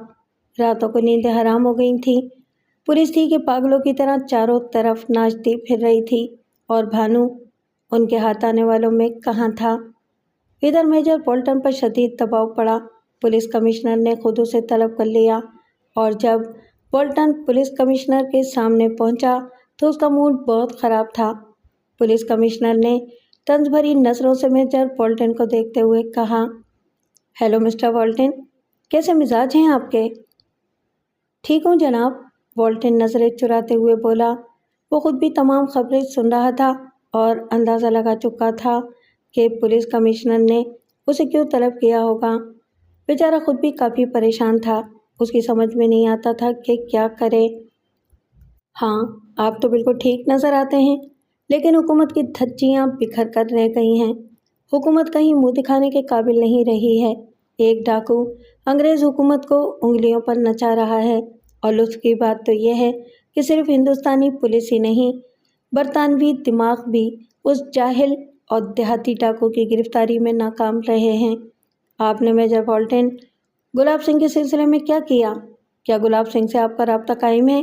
راتوں کو نیندیں حرام ہو گئی تھیں۔ پولیس تھی کہ پاگلوں کی طرح چاروں طرف ناچتی پھر رہی تھی، اور بھانو ان کے ہاتھ آنے والوں میں کہاں تھا؟ ادھر میجر بولٹن پر شدید دباؤ پڑا۔ پولیس کمشنر نے خود اسے طلب کر لیا، اور جب بولٹن پولیس کمشنر کے سامنے پہنچا تو اس کا موڈ بہت خراب تھا۔ پولیس کمشنر نے طنز بھری نظروں سے میجر بولٹن کو دیکھتے ہوئے کہا، ہیلو مسٹر بولٹن، کیسے مزاج ہیں آپ کے؟ ٹھیک ہوں جناب، بولٹن نظریں چراتے ہوئے بولا۔ وہ خود بھی تمام خبریں سن رہا تھا اور اندازہ لگا چکا تھا کہ پولیس کمشنر نے اسے کیوں طلب کیا ہوگا۔ بیچارہ خود بھی کافی پریشان تھا۔ اس کی سمجھ میں نہیں آتا تھا کہ کیا کرے۔ ہاں، آپ تو بالکل ٹھیک نظر آتے ہیں، لیکن حکومت کی دھجیاں بکھر کر رہ گئی ہیں۔ حکومت کہیں منہ دکھانے کے قابل نہیں رہی ہے۔ ایک ڈاکو انگریز حکومت کو انگلیوں پر نچا رہا ہے، اور لطف کی بات تو یہ ہے کہ صرف ہندوستانی پولیس ہی نہیں، برطانوی دماغ بھی اس جاہل اور دیہاتی ڈاکو کی گرفتاری میں ناکام رہے ہیں۔ آپ نے میجر بولٹن گلاب سنگھ کے سلسلے میں کیا کیا؟ کیا گلاب سنگھ سے آپ کا رابطہ قائم ہے؟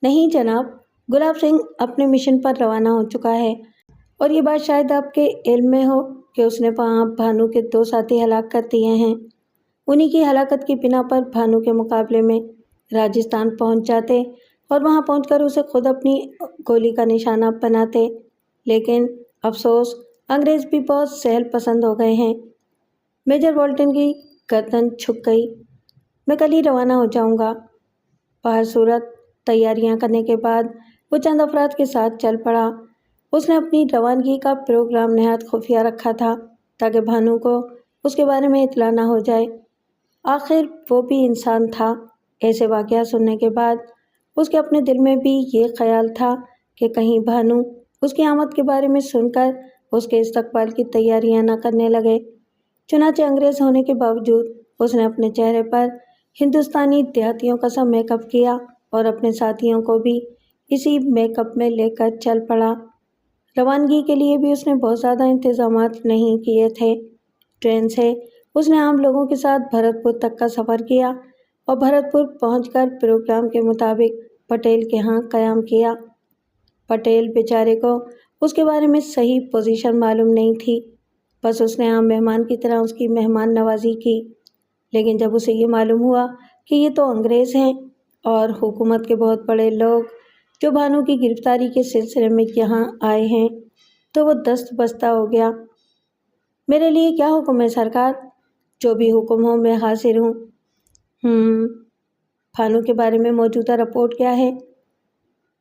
نہیں جناب، گلاب سنگھ اپنے مشن پر روانہ ہو چکا ہے، اور یہ بات شاید آپ کے علم میں ہو کہ اس نے وہاں بھانو کے 2 ساتھی ہلاک کر دیے ہیں۔ انہی کی ہلاکت کی بنا پر بھانو کے مقابلے میں راجستھان پہنچ جاتے اور وہاں پہنچ کر اسے خود اپنی گولی کا نشانہ بناتے، لیکن افسوس انگریز بھی بہت سہل پسند ہو گئے ہیں۔ میجر بولٹن کی گردن جھک گئی۔ میں کل ہی روانہ ہو جاؤں گا۔ باہر صورت تیاریاں کرنے کے بعد وہ چند افراد کے ساتھ چل پڑا۔ اس نے اپنی روانگی کا پروگرام نہایت خفیہ رکھا تھا تاکہ بھانو کو اس کے بارے میں اطلاع نہ ہو جائے۔ آخر وہ بھی انسان تھا۔ ایسے واقعات سننے کے بعد اس کے اپنے دل میں بھی یہ خیال تھا کہ کہیں بھانو اس کی آمد کے بارے میں سن کر اس کے استقبال کی تیاریاں نہ کرنے لگے۔ چنانچہ انگریز ہونے کے باوجود اس نے اپنے چہرے پر ہندوستانی دیہاتیوں کا سا میک اپ کیا اور اپنے ساتھیوں کو بھی اسی میک اپ میں لے کر چل پڑا۔ روانگی کے لیے بھی اس نے بہت زیادہ انتظامات نہیں کیے تھے۔ ٹرین سے اس نے عام لوگوں کے ساتھ بھرت پور تک کا سفر کیا اور بھرت پور پہنچ کر پروگرام کے مطابق پٹیل کے ہاں قیام کیا۔ پٹیل بیچارے کو اس کے بارے میں صحیح پوزیشن معلوم نہیں تھی، بس اس نے عام مہمان کی طرح اس کی مہمان نوازی کی۔ لیکن جب اسے یہ معلوم ہوا کہ یہ تو انگریز ہیں اور حکومت کے بہت بڑے لوگ جو بھانو کی گرفتاری کے سلسلے میں یہاں آئے ہیں، تو وہ دست بستہ ہو گیا۔ میرے لیے کیا حکم ہے سرکار؟ جو بھی حکم ہو میں حاضر ہوں۔ بھانو کے بارے میں موجودہ رپورٹ کیا ہے؟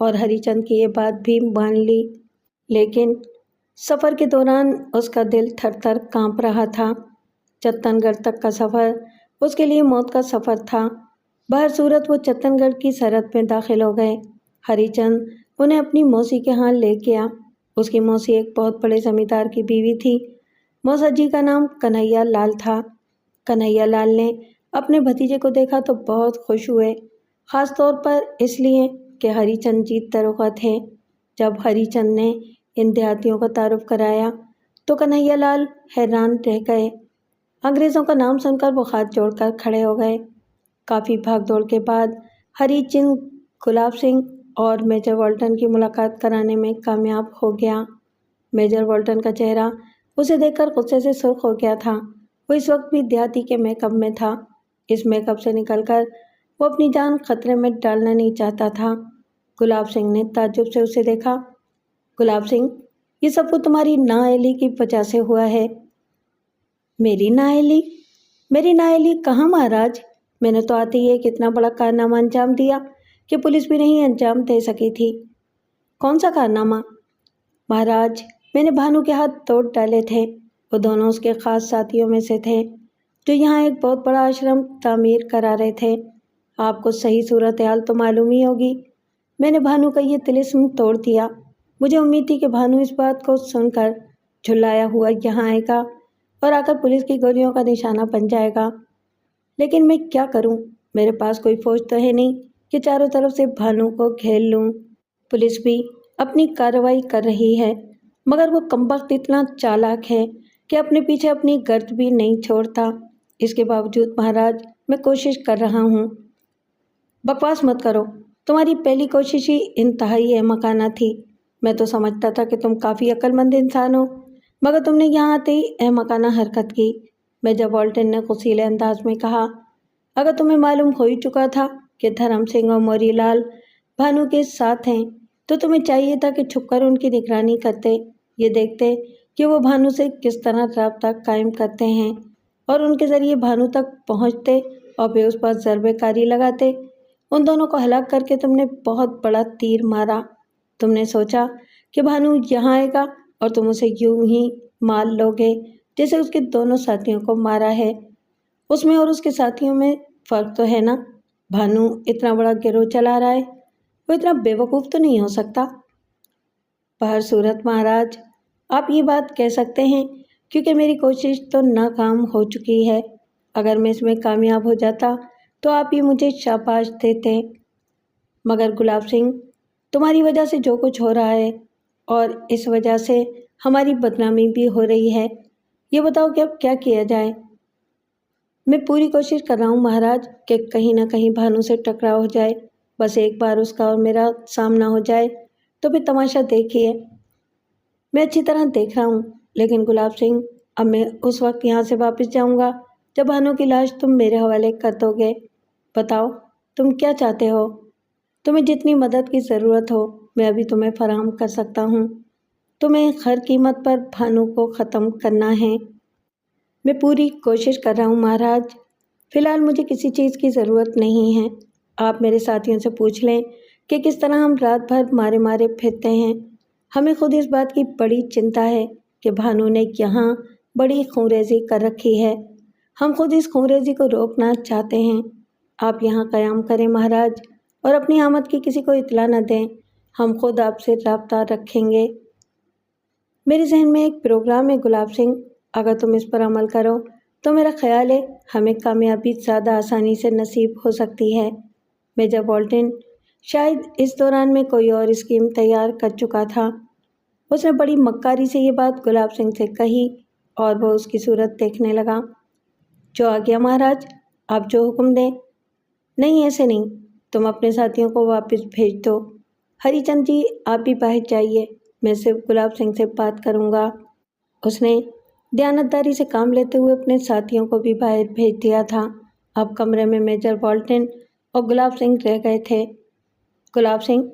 اور ہری چند کی یہ بات بھی مان لی، لیکن سفر کے دوران اس کا دل تھر تھر کانپ رہا تھا۔ چتن گڑھ تک کا سفر اس کے لیے موت کا سفر تھا۔ بہر صورت وہ چتن گڑھ کی سرحد میں داخل ہو گئے۔ ہری چند انہیں اپنی موسی کے ہاں لے گیا۔ اس کی موسی ایک بہت بڑے زمیندار کی بیوی تھی۔ موسا جی کا نام کنہیا لال تھا۔ کنہیا لال نے اپنے بھتیجے کو دیکھا تو بہت خوش ہوئے، خاص طور پر اس لیے کہ ہری چند جیت دروغہ تھے۔ جب ہری چند نے ان دیہاتیوں کا تعارف کرایا تو کنہیا لال حیران رہ گئے۔ انگریزوں کا نام سن کر وہ ہاتھ جوڑ کر کھڑے ہو گئے۔ کافی بھاگ دوڑ کے بعد ہری چند گلاب سنگھ اور میجر والٹن کی ملاقات کرانے میں کامیاب ہو گیا۔ میجر والٹن کا چہرہ اسے دیکھ کر غصے سے سرخ ہو گیا تھا۔ وہ اس وقت بھی دیہاتی کے میک اپ میں تھا۔ اس میک اپ سے نکل کر وہ اپنی جان خطرے میں ڈالنا نہیں چاہتا تھا۔ گلاب سنگھ نے تعجب سے اسے دیکھا۔ گلاب سنگھ، یہ سب کچھ تمہاری نااہلی کی وجہ سے ہوا ہے۔ میری نااہلی؟ میری نااہلی کہاں مہاراج؟ میں نے تو آتے ہی ایک اتنا بڑا کارنامہ انجام دیا کہ پولیس بھی نہیں انجام دے سکی تھی۔ کون سا کارنامہ؟ مہاراج، میں نے بھانو کے ہاتھ توڑ ڈالے تھے۔ وہ دونوں اس کے خاص ساتھیوں میں سے تھے جو یہاں ایک بہت بڑا آشرم تعمیر کرا رہے تھے۔ آپ کو صحیح صورتحال تو معلوم ہی ہوگی۔ میں نے بھانو کا یہ طلسم توڑ دیا۔ مجھے امید تھی کہ بھانو اس بات کو سن کر جھلایا ہوا یہاں آئے گا اور آ کر پولیس کی گولیوں کا نشانہ بن جائے گا، لیکن میں کیا کروں؟ میرے پاس کوئی فوج تو ہے نہیں کہ چاروں طرف سے بھانو کو گھیر لوں۔ پولیس بھی اپنی کارروائی کر رہی ہے، مگر وہ کمبخت اتنا چالاک ہے کہ اپنے پیچھے اپنی گرد بھی نہیں چھوڑتا۔ اس کے باوجود مہاراج میں کوشش کر رہا ہوں۔ بکواس مت کرو، تمہاری پہلی کوشش ہی انتہائی احمقانہ تھی۔ میں تو سمجھتا تھا کہ تم کافی عقل مند انسان ہو، مگر تم نے یہاں آتے ہی احمقانہ حرکت کی۔ میجر والٹن نے غصیلے انداز میں کہا، اگر تمہیں معلوم ہو ہی چکا تھا کہ دھرم سنگھ اور موری لال بھانو کے ساتھ ہیں تو تمہیں چاہیے تھا کہ چھپ کر ان کی نگرانی کرتے، یہ دیکھتے کہ وہ بھانو سے کس طرح رابطہ قائم کرتے ہیں اور ان کے ذریعے بھانو تک پہنچتے اور پھر اس پر ضربے کاری لگاتے۔ ان دونوں کو ہلاک کر کے تم نے بہت بڑا تیر مارا۔ تم نے سوچا کہ بھانو یہاں آئے گا اور تم اسے یوں ہی مار لو گے جیسے اس کے دونوں ساتھیوں کو مارا ہے۔ اس میں اور اس کے ساتھیوں میں فرق تو ہے نا؟ بھانو اتنا بڑا گروہ چلا رہا ہے، وہ اتنا بے وقوف تو نہیں ہو سکتا۔ بہر صورت مہاراج، آپ یہ بات کہہ سکتے ہیں کیونکہ میری کوشش تو ناکام ہو چکی ہے۔ اگر میں اس میں کامیاب ہو جاتا تو آپ ہی مجھے شاباش دیتے۔ مگر گلاب سنگھ، تمہاری وجہ سے جو کچھ ہو رہا ہے اور اس وجہ سے ہماری بدنامی بھی ہو رہی ہے، یہ بتاؤ کہ اب کیا کیا جائے؟ میں پوری کوشش کر رہا ہوں مہاراج کہ کہیں نہ کہیں بھانو سے ٹکراؤ ہو جائے۔ بس ایک بار اس کا اور میرا سامنا ہو جائے تو پھر تماشا دیکھیے۔ میں اچھی طرح دیکھ رہا ہوں، لیکن گلاب سنگھ، اب میں اس وقت یہاں سے واپس جاؤں گا جب بھانو کی لاش تم میرے حوالے کر دو گے۔ بتاؤ تم کیا چاہتے ہو؟ تمہیں جتنی مدد کی ضرورت ہو میں ابھی تمہیں فراہم کر سکتا ہوں۔ تمہیں ہر قیمت پر بھانو کو ختم کرنا ہے۔ میں پوری کوشش کر رہا ہوں مہاراج۔ فی الحال مجھے کسی چیز کی ضرورت نہیں ہے۔ آپ میرے ساتھیوں سے پوچھ لیں کہ کس طرح ہم رات بھر مارے مارے پھرتے ہیں۔ ہمیں خود اس بات کی بڑی چنتا ہے کہ بھانو نے یہاں بڑی خونریزی کر رکھی ہے۔ ہم خود اس خونریزی کو روکنا چاہتے ہیں۔ آپ یہاں قیام کریں مہاراج اور اپنی آمد کی کسی کو اطلاع نہ دیں۔ ہم خود آپ سے رابطہ رکھیں گے۔ میرے ذہن میں ایک پروگرام ہے گلاب سنگھ، اگر تم اس پر عمل کرو تو میرا خیال ہے ہمیں کامیابی زیادہ آسانی سے نصیب ہو سکتی ہے۔ میجر والٹن شاید اس دوران میں کوئی اور اسکیم تیار کر چکا تھا۔ اس نے بڑی مکاری سے یہ بات گلاب سنگھ سے کہی اور وہ اس کی صورت دیکھنے لگا۔ جو آ گیا مہاراج، آپ جو حکم دیں۔ نہیں، ایسے نہیں، تم اپنے ساتھیوں کو واپس بھیج دو۔ ہری چند جی، آپ بھی باہر جائیے، میں صرف گلاب سنگھ سے بات کروں گا۔ اس نے دیانتداری سے کام لیتے ہوئے اپنے ساتھیوں کو بھی باہر بھیج دیا تھا۔ اب کمرے میں میجر والٹن اور گلاب سنگھ رہ گئے تھے۔ گلاب سنگھ،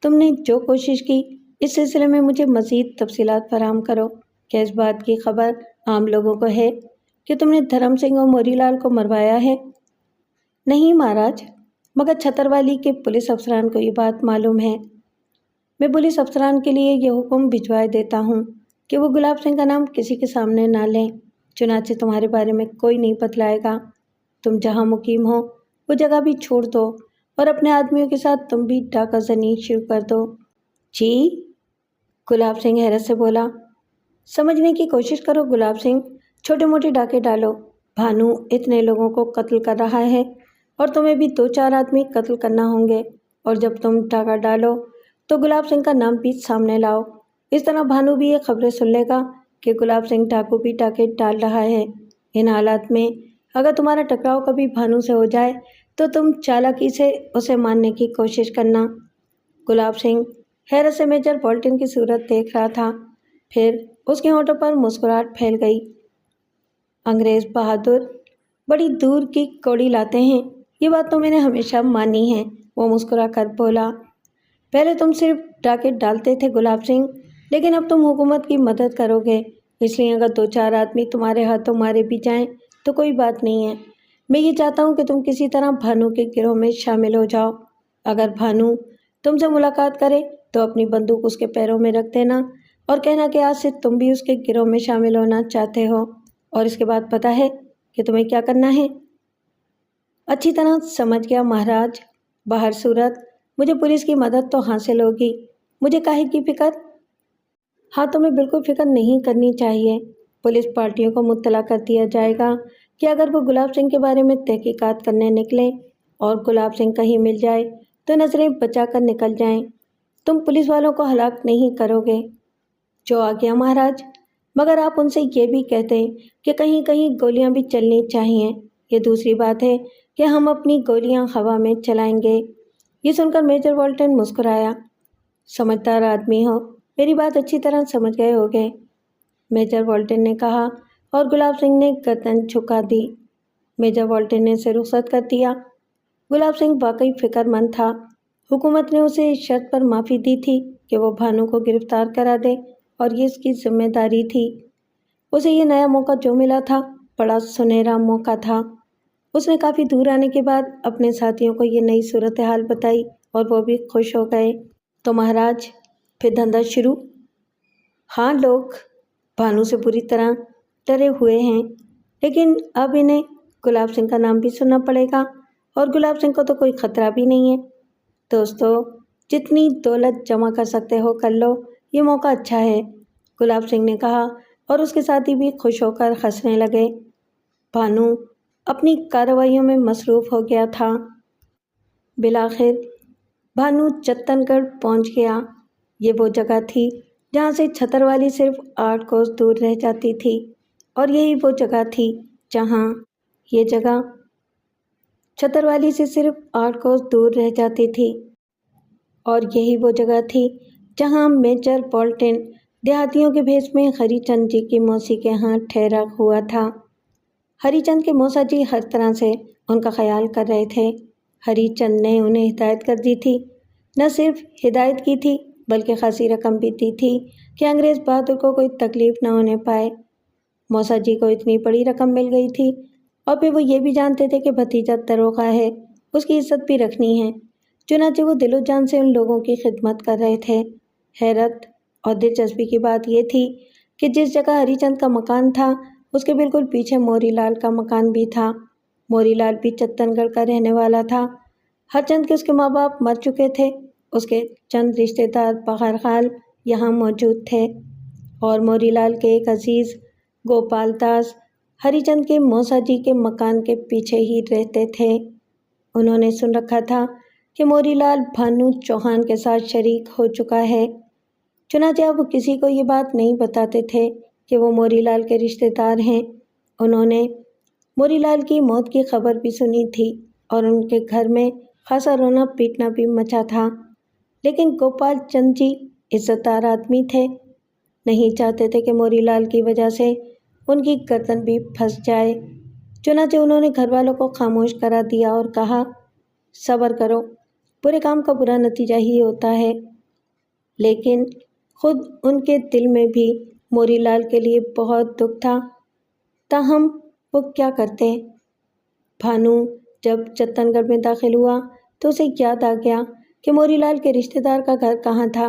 تم نے جو کوشش کی اس سلسلے میں مجھے مزید تفصیلات فراہم کرو۔ کیا اس بات کی خبر عام لوگوں کو ہے کہ تم نے دھرم سنگھ اور موری لال کو مروایا ہے؟ نہیں مہاراج، مگر چھتروالی کے پولیس افسران کو یہ بات معلوم ہے۔ میں پولیس افسران کے لیے یہ حکم بھجوا دیتا ہوں کہ وہ گلاب سنگھ کا نام کسی کے سامنے نہ لیں، چنانچہ تمہارے بارے میں کوئی نہیں بتلائے گا۔ تم جہاں مقیم ہو وہ جگہ بھی چھوڑ دو اور اپنے آدمیوں کے ساتھ تم بھی ڈاکہ زنی شروع کر دو۔ جی؟ گلاب سنگھ حیرت سے بولا۔ سمجھنے کی کوشش کرو گلاب سنگھ، چھوٹے موٹے ڈاکے ڈالو۔ بھانو اتنے لوگوں کو قتل کر رہا ہے اور تمہیں بھی 2-4 آدمی قتل کرنا ہوں گے، اور جب تم ڈاکہ ڈالو تو گلاب سنگھ کا نام بھی سامنے لاؤ۔ اس طرح بھانو بھی یہ خبریں سن لے گا کہ گلاب سنگھ ڈاکو بھی ڈاکے ڈال رہا ہے۔ ان حالات میں اگر تمہارا ٹکراؤ کبھی بھانو سے ہو جائے تو تم چالاکی سے اسے مارنے کی کوشش کرنا۔ گلاب سنگھ حیرت سے میجر بالٹن کی صورت دیکھ رہا تھا، پھر اس کے ہونٹوں پر مسکراہٹ پھیل گئی۔ انگریز بہادر بڑی دور کی کوڑی لاتے ہیں، یہ بات تو میں نے ہمیشہ مانی ہے، وہ مسکرا کر بولا۔ پہلے تم صرف ڈاکے ڈالتے تھے گلاب سنگھ، لیکن اب تم حکومت کی مدد کرو گے، اس لیے اگر 2-4 آدمی تمہارے ہاتھوں مارے بھی جائیں تو کوئی بات نہیں ہے۔ میں یہ چاہتا ہوں کہ تم کسی طرح بھانو کے گروہ میں شامل ہو جاؤ۔ اگر بھانو تم سے ملاقات کرے تو اپنی بندوق اس کے پیروں میں رکھ دینا اور کہنا کہ آج سے تم بھی اس کے گروہ میں شامل ہونا چاہتے ہو، اور اس کے بعد پتہ ہے کہ تمہیں کیا کرنا ہے؟ اچھی طرح سمجھ گیا مہاراج۔ باہر صورت مجھے پولیس کی مدد تو حاصل ہوگی، مجھے کاہے کی فکر؟ ہاں، تمہیں بالکل فکر نہیں کرنی چاہیے۔ پولیس پارٹیوں کو مطلع کر دیا جائے گا کہ اگر وہ گلاب سنگھ کے بارے میں تحقیقات کرنے نکلیں اور گلاب سنگھ کہیں مل جائے تو نظریں بچا کر نکل جائیں۔ تم پولیس والوں کو ہلاک نہیں کرو گے۔ جو آ گیا مہاراج، مگر آپ ان سے یہ بھی کہتے ہیں کہ کہیں کہیں گولیاں بھی چلنی چاہیے۔ یہ دوسری بات ہے کہ ہم اپنی گولیاں ہوا میں چلائیں گے۔ یہ سن کر میجر بالٹن مسکرایا۔ سمجھدار آدمی ہو، میری بات اچھی طرح سمجھ گئے ہوگے، میجر بالٹن نے کہا، اور گلاب سنگھ نے گردن جھکا دی۔ میجر بالٹن نے اسے رخصت کر دیا۔ گلاب سنگھ واقعی فکر مند تھا۔ حکومت نے اسے اس شرط پر معافی دی تھی کہ وہ بھانو کو گرفتار کرا دے، اور یہ اس کی ذمہ داری تھی۔ اسے یہ نیا موقع جو ملا تھا بڑا سنہرا موقع تھا۔ اس نے کافی دور آنے کے بعد اپنے ساتھیوں کو یہ نئی صورتحال بتائی اور وہ بھی خوش ہو گئے۔ تو مہاراج، پھر دھندا شروع؟ ہاں، لوگ بھانو سے پوری طرح ڈرے ہوئے ہیں، لیکن اب انہیں گلاب سنگھ کا نام بھی سننا پڑے گا، اور گلاب سنگھ کو تو کوئی خطرہ بھی نہیں ہے۔ دوستو، جتنی دولت جمع کر سکتے ہو کر لو، یہ موقع اچھا ہے، گلاب سنگھ نے کہا، اور اس کے ساتھی بھی خوش ہو کر ہنسنے لگے۔ بھانو اپنی کارروائیوں میں مصروف ہو گیا تھا۔ بالآخر بھانو چتن گڑھ پہنچ گیا۔ یہ وہ جگہ تھی جہاں سے چھتروالی صرف 8 کوس دور رہ جاتی تھی، اور یہی وہ جگہ تھی جہاں یہ جگہ چھتروالی سے صرف 8 کوس دور رہ جاتی تھی، اور یہی وہ جگہ تھی جہاں میجر بالٹن دیہاتیوں کے بھیس میں ہری چند جی کی موسی کے ہاں ٹھہرا ہوا تھا۔ ہری چند کے موسا جی ہر طرح سے ان کا خیال کر رہے تھے۔ ہری چند نے انہیں ہدایت کر دی تھی، نہ صرف ہدایت کی تھی بلکہ خاصی رقم بھی دی تھی کہ انگریز بہادر کو کوئی تکلیف نہ ہونے پائے۔ موسا جی کو اتنی بڑی رقم مل گئی تھی، اور پھر وہ یہ بھی جانتے تھے کہ بھتیجا دروغہ ہے، اس کی عزت بھی رکھنی ہے، چنانچہ وہ دل و جان سے ان لوگوں کی خدمت کر رہے تھے۔ حیرت اور دلچسپی کی بات یہ تھی کہ جس جگہ ہری چند کا مکان تھا اس کے بالکل پیچھے موری لال کا مکان بھی تھا۔ موری لال بھی چتن گڑھ کا رہنے والا تھا۔ ہر چند کے اس کے ماں باپ مر چکے تھے، اس کے چند رشتہ دار بہرحال یہاں موجود تھے، اور موری لال کے ایک عزیز گوپال داس ہری چند کے موسا جی کے مکان کے پیچھے ہی رہتے تھے۔ انہوں نے سن رکھا تھا کہ موری لال بھانو چوہان کے ساتھ شریک ہو چکا ہے، چنانچہ اب وہ کسی کو یہ بات نہیں بتاتے تھے کہ وہ موری لال کے رشتہ دار ہیں۔ انہوں نے موری لال کی موت کی خبر بھی سنی تھی، اور ان کے گھر میں خاصا رونا پیٹنا بھی مچا تھا، لیکن گوپال چند جی عزت دار آدمی تھے، نہیں چاہتے تھے کہ موری لال کی وجہ سے ان کی گردن بھی پھنس جائے، چنانچہ انہوں نے گھر والوں کو خاموش کرا دیا اور کہا، صبر کرو، برے کام کا برا نتیجہ ہی ہوتا ہے۔ لیکن خود ان کے دل میں بھی موری لال کے لیے بہت دکھ تھا، تاہم وہ کیا کرتے۔ بھانو جب چتن گڑھ میں داخل ہوا تو اسے یاد آ گیا کہ موری لال کے رشتہ دار کا گھر کہاں تھا،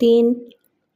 3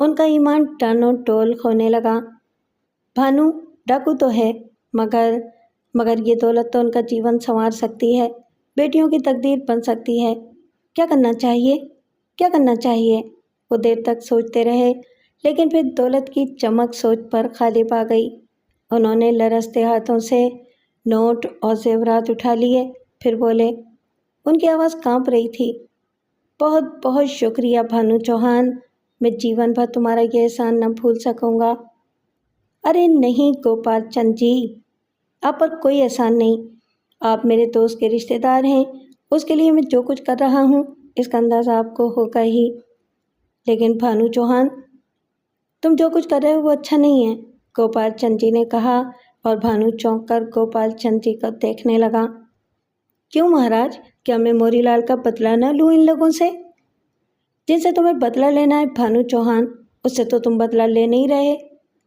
ان کا ایمان ٹانو ٹول ہونے لگا۔ بھانو ڈاکو تو ہے، مگر یہ دولت تو ان کا جیون سنوار سکتی ہے، بیٹیوں کی تقدیر بن سکتی ہے۔ کیا کرنا چاہیے؟ کیا کرنا چاہیے؟ وہ دیر تک سوچتے رہے، لیکن پھر دولت کی چمک سوچ پر غالب آ گئی۔ انہوں نے لرزتے ہاتھوں سے نوٹ اور زیورات اٹھا لیے، پھر بولے۔ ان کی آواز کانپ رہی تھی۔ بہت بہت شکریہ بھانو چوہان، میں جیون بھر تمہارا یہ احسان نہ بھول سکوں گا۔ ارے نہیں گوپال چند جی، آپ پر کوئی احسان نہیں، آپ میرے دوست کے رشتے دار ہیں، اس کے لیے میں جو کچھ کر رہا ہوں اس کا اندازہ آپ کو ہوگا ہی۔ لیکن بھانو چوہان، تم جو کچھ کر رہے ہو وہ اچھا نہیں ہے، گوپال چند جی نے کہا، اور بھانو چونک کر گوپال چند جی کو دیکھنے لگا۔ کیوں مہاراج، کیا میں موری لال کا بدلہ نہ لوں ان لوگوں سے؟ جن سے تمہیں بدلہ لینا ہے بھانو چوہان، اس سے تو تم بدلہ لے نہیں رہے۔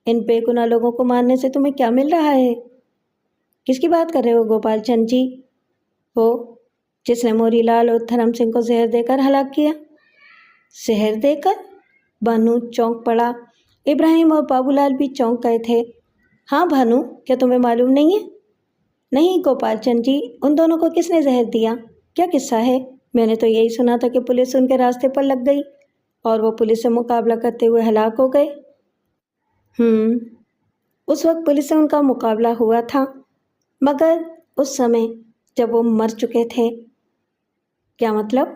ان بے گناہ لوگوں کو مارنے سے تمہیں کیا مل رہا ہے؟ کس کی بات کر رہے ہو گوپال چند جی؟ وہ جس نے موری لال اور دھرم سنگھ کو زہر دے کر ہلاک کیا۔ زہر دے کر؟ بھانو چونک پڑا۔ ابراہیم اور بابو لال بھی چونک گئے تھے۔ ہاں بھانو، کیا تمہیں معلوم نہیں ہے؟ نہیں گوپال چند جی، ان دونوں کو کس نے زہر دیا؟ کیا قصہ ہے؟ میں نے تو یہی سنا تھا کہ پولیس ان کے راستے پر لگ گئی اور وہ پولیس سے مقابلہ کرتے ہوئے ہلاک ہو گئے۔ اس وقت پولیس سے ان کا مقابلہ ہوا تھا، مگر اس سمے جب وہ مر چکے تھے۔ کیا مطلب؟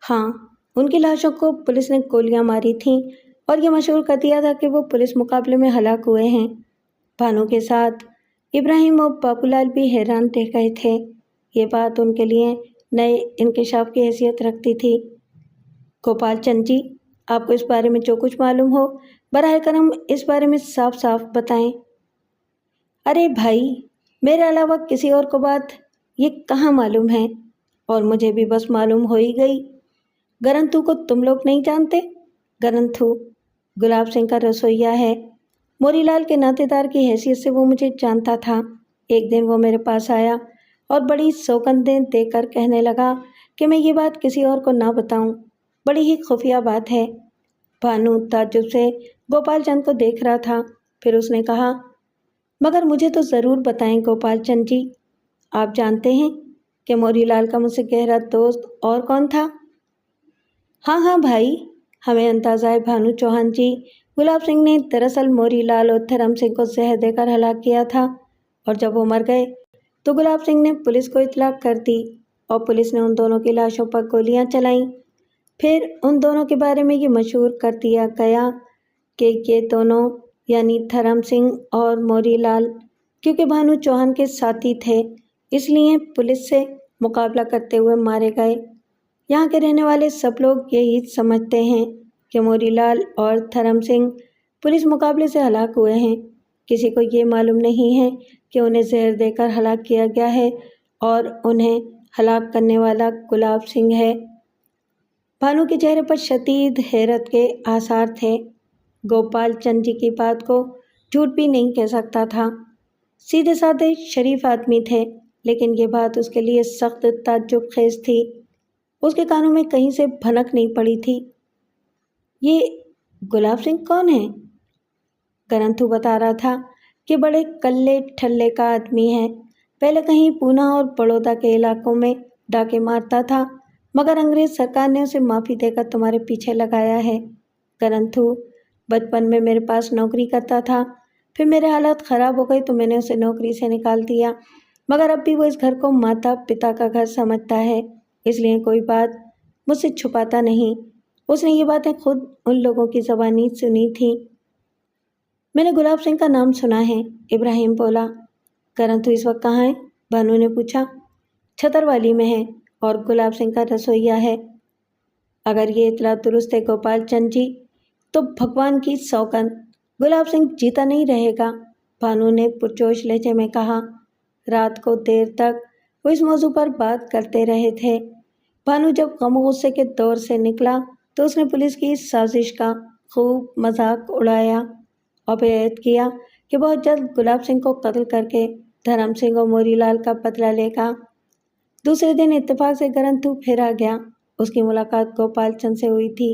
ہاں، ان کی لاشوں کو پولیس نے گولیاں ماری تھیں اور یہ مشہور کر دیا تھا کہ وہ پولیس مقابلے میں ہلاک ہوئے ہیں۔ بھانو کے ساتھ ابراہیم اور بابو لال بھی حیران رہ گئے تھے۔ یہ بات ان کے لیے نئے انکشاف کی حیثیت رکھتی تھی۔ گوپال چند جی، آپ کو اس بارے میں جو کچھ معلوم ہو براہ کرم اس بارے میں صاف صاف بتائیں۔ ارے بھائی، میرے علاوہ کسی اور کو بات یہ کہاں معلوم ہے، اور مجھے بھی بس معلوم ہو ہی گئی۔ گرنتھو کو تم لوگ نہیں جانتے؟ گرنتھو گلاب سنگھ کا رسوئیا ہے۔ موری لال کے ناطے دار کی حیثیت سے وہ مجھے جانتا تھا۔ ایک دن وہ میرے پاس آیا اور بڑی سوگندیں دے کر کہنے لگا کہ میں یہ بات کسی اور کو نہ بتاؤں، بڑی ہی خفیہ بات ہے۔ بھانو تعجب سے گوپال چند کو دیکھ رہا تھا، پھر اس نے کہا، مگر مجھے تو ضرور بتائیں گوپال چند جی، آپ جانتے ہیں کہ موری لال کا مجھ سے گہرا دوست اور کون تھا؟ ہاں بھائی، ہمیں اندازہ ہے بھانو چوہان جی، گلاب سنگھ نے دراصل موری لال اور دھرم سنگھ کو زہر دے کر ہلاک کیا تھا، اور جب وہ مر گئے تو گلاب سنگھ نے پولیس کو اطلاع کر دی اور پولیس نے ان دونوں کی لاشوں پر گولیاں چلائیں۔ پھر ان دونوں کے بارے میں یہ مشہور کر دیا گیا کہ یہ دونوں یعنی دھرم سنگھ اور موری لال کیونکہ بھانو چوہان کے ساتھی تھے، اس لیے پولیس سے مقابلہ کرتے ہوئے مارے گئے۔ یہاں کے رہنے والے سب لوگ یہی سمجھتے ہیں کہ موری لال اور دھرم سنگھ پولیس مقابلے سے ہلاک ہوئے ہیں۔ کسی کو یہ معلوم نہیں ہے کہ انہیں زہر دے کر ہلاک کیا گیا ہے اور انہیں ہلاک کرنے والا گلاب سنگھ ہے۔ بھانو کے چہرے پر شدید حیرت کے آثار تھے۔ گوپال چند جی کی بات کو جھوٹ بھی نہیں کہہ سکتا تھا۔ سیدھے سادے شریف آدمی تھے، لیکن یہ بات اس کے لیے سخت تعجب خیز تھی۔ اس کے کانوں میں کہیں سے بھنک نہیں پڑی تھی۔ یہ گلاب سنگھ کون ہے؟ گرنتھو بتا رہا تھا کہ بڑے کلے ٹھلے کا آدمی ہے، پہلے کہیں پونا اور بڑودہ کے علاقوں میں ڈاکے مارتا تھا، مگر انگریز سرکار نے اسے معافی دے کر تمہارے پیچھے لگایا ہے۔ گرنتھو بچپن میں میرے پاس نوکری کرتا تھا، پھر میرے حالات خراب ہو گئے تو میں نے اسے نوکری سے نکال دیا، مگر اب بھی وہ اس گھر کو ماتا پتا کا گھر سمجھتا ہے، اس لیے کوئی بات مجھ سے چھپاتا نہیں۔ اس نے یہ باتیں خود ان لوگوں کی زبانی سنی تھیں۔ میں نے گلاب سنگھ کا نام سنا ہے، ابراہیم بولا۔ گرنتھو اس وقت کہاں ہے؟ بھانو نے پوچھا۔ چھتروالی میں ہے اور گلاب سنگھ کا رسوئیا ہے۔ اگر یہ اطلاع درست ہے گوپال چند جی، تو بھگوان کی سوگند گلاب سنگھ جیتا نہیں رہے گا، بھانو نے پرجوش لہجے میں کہا۔ رات کو دیر تک وہ اس موضوع پر بات کرتے رہے تھے۔ بھانو جب غم و غصے کے دور سے نکلا تو اس نے پولیس کی اس سازش کا خوب مذاق اڑایا اور بیعت کیا کہ بہت جلد گلاب سنگھ کو قتل کر کے دھرم سنگھ اور موری لال کا بدلہ لے گا۔ دوسرے دن اتفاق سے گرنتھو پھر آ گیا۔ اس کی ملاقات گوپال چند سے ہوئی تھی۔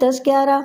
10-11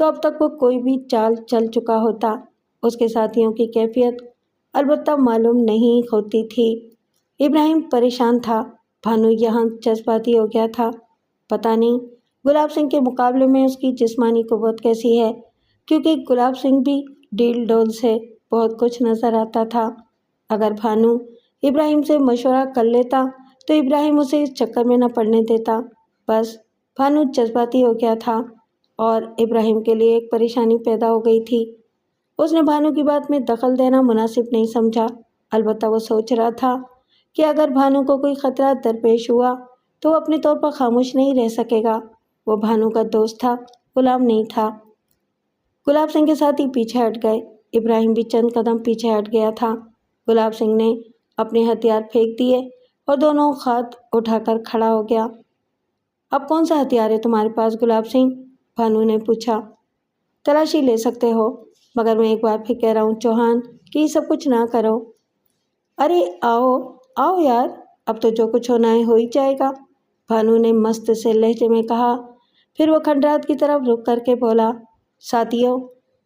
تو اب تک وہ کوئی بھی چال چل چکا ہوتا۔ اس کے ساتھیوں کی کیفیت البتہ معلوم نہیں ہوتی تھی۔ ابراہیم پریشان تھا۔ بھانو یہاں جذباتی ہو گیا تھا۔ پتہ نہیں گلاب سنگھ کے مقابلے میں اس کی جسمانی قوت کیسی ہے، کیونکہ گلاب سنگھ بھی ڈیل ڈول سے بہت کچھ نظر آتا تھا۔ اگر بھانو ابراہیم سے مشورہ کر لیتا تو ابراہیم اسے اس چکر میں نہ پڑنے دیتا۔ بس بھانو جذباتی ہو گیا تھا اور ابراہیم کے لیے ایک پریشانی پیدا ہو گئی تھی۔ اس نے بھانو کی بات میں دخل دینا مناسب نہیں سمجھا۔ البتہ وہ سوچ رہا تھا کہ اگر بھانو کو کوئی خطرہ درپیش ہوا تو وہ اپنے طور پر خاموش نہیں رہ سکے گا۔ وہ بھانو کا دوست تھا، غلام نہیں تھا۔ گلاب سنگھ کے ساتھی پیچھے ہٹ گئے۔ ابراہیم بھی چند قدم پیچھے ہٹ گیا تھا۔ گلاب سنگھ نے اپنے ہتھیار پھینک دیے اور دونوں ہاتھ اٹھا کر کھڑا ہو گیا۔ اب کون سا ہتھیار ہے تمہارے پاس گلاب سنگھ؟ بھانو نے پوچھا۔ تلاشی لے سکتے ہو، مگر میں ایک بار پھر کہہ رہا ہوں چوہان کہ یہ سب کچھ نہ کرو۔ ارے آؤ آؤ یار، اب تو جو کچھ ہونا ہے ہو ہی جائے گا، بھانو نے مست سے لہجے میں کہا۔ پھر وہ کھنڈرات کی طرف رک کر کے بولا، ساتھیو،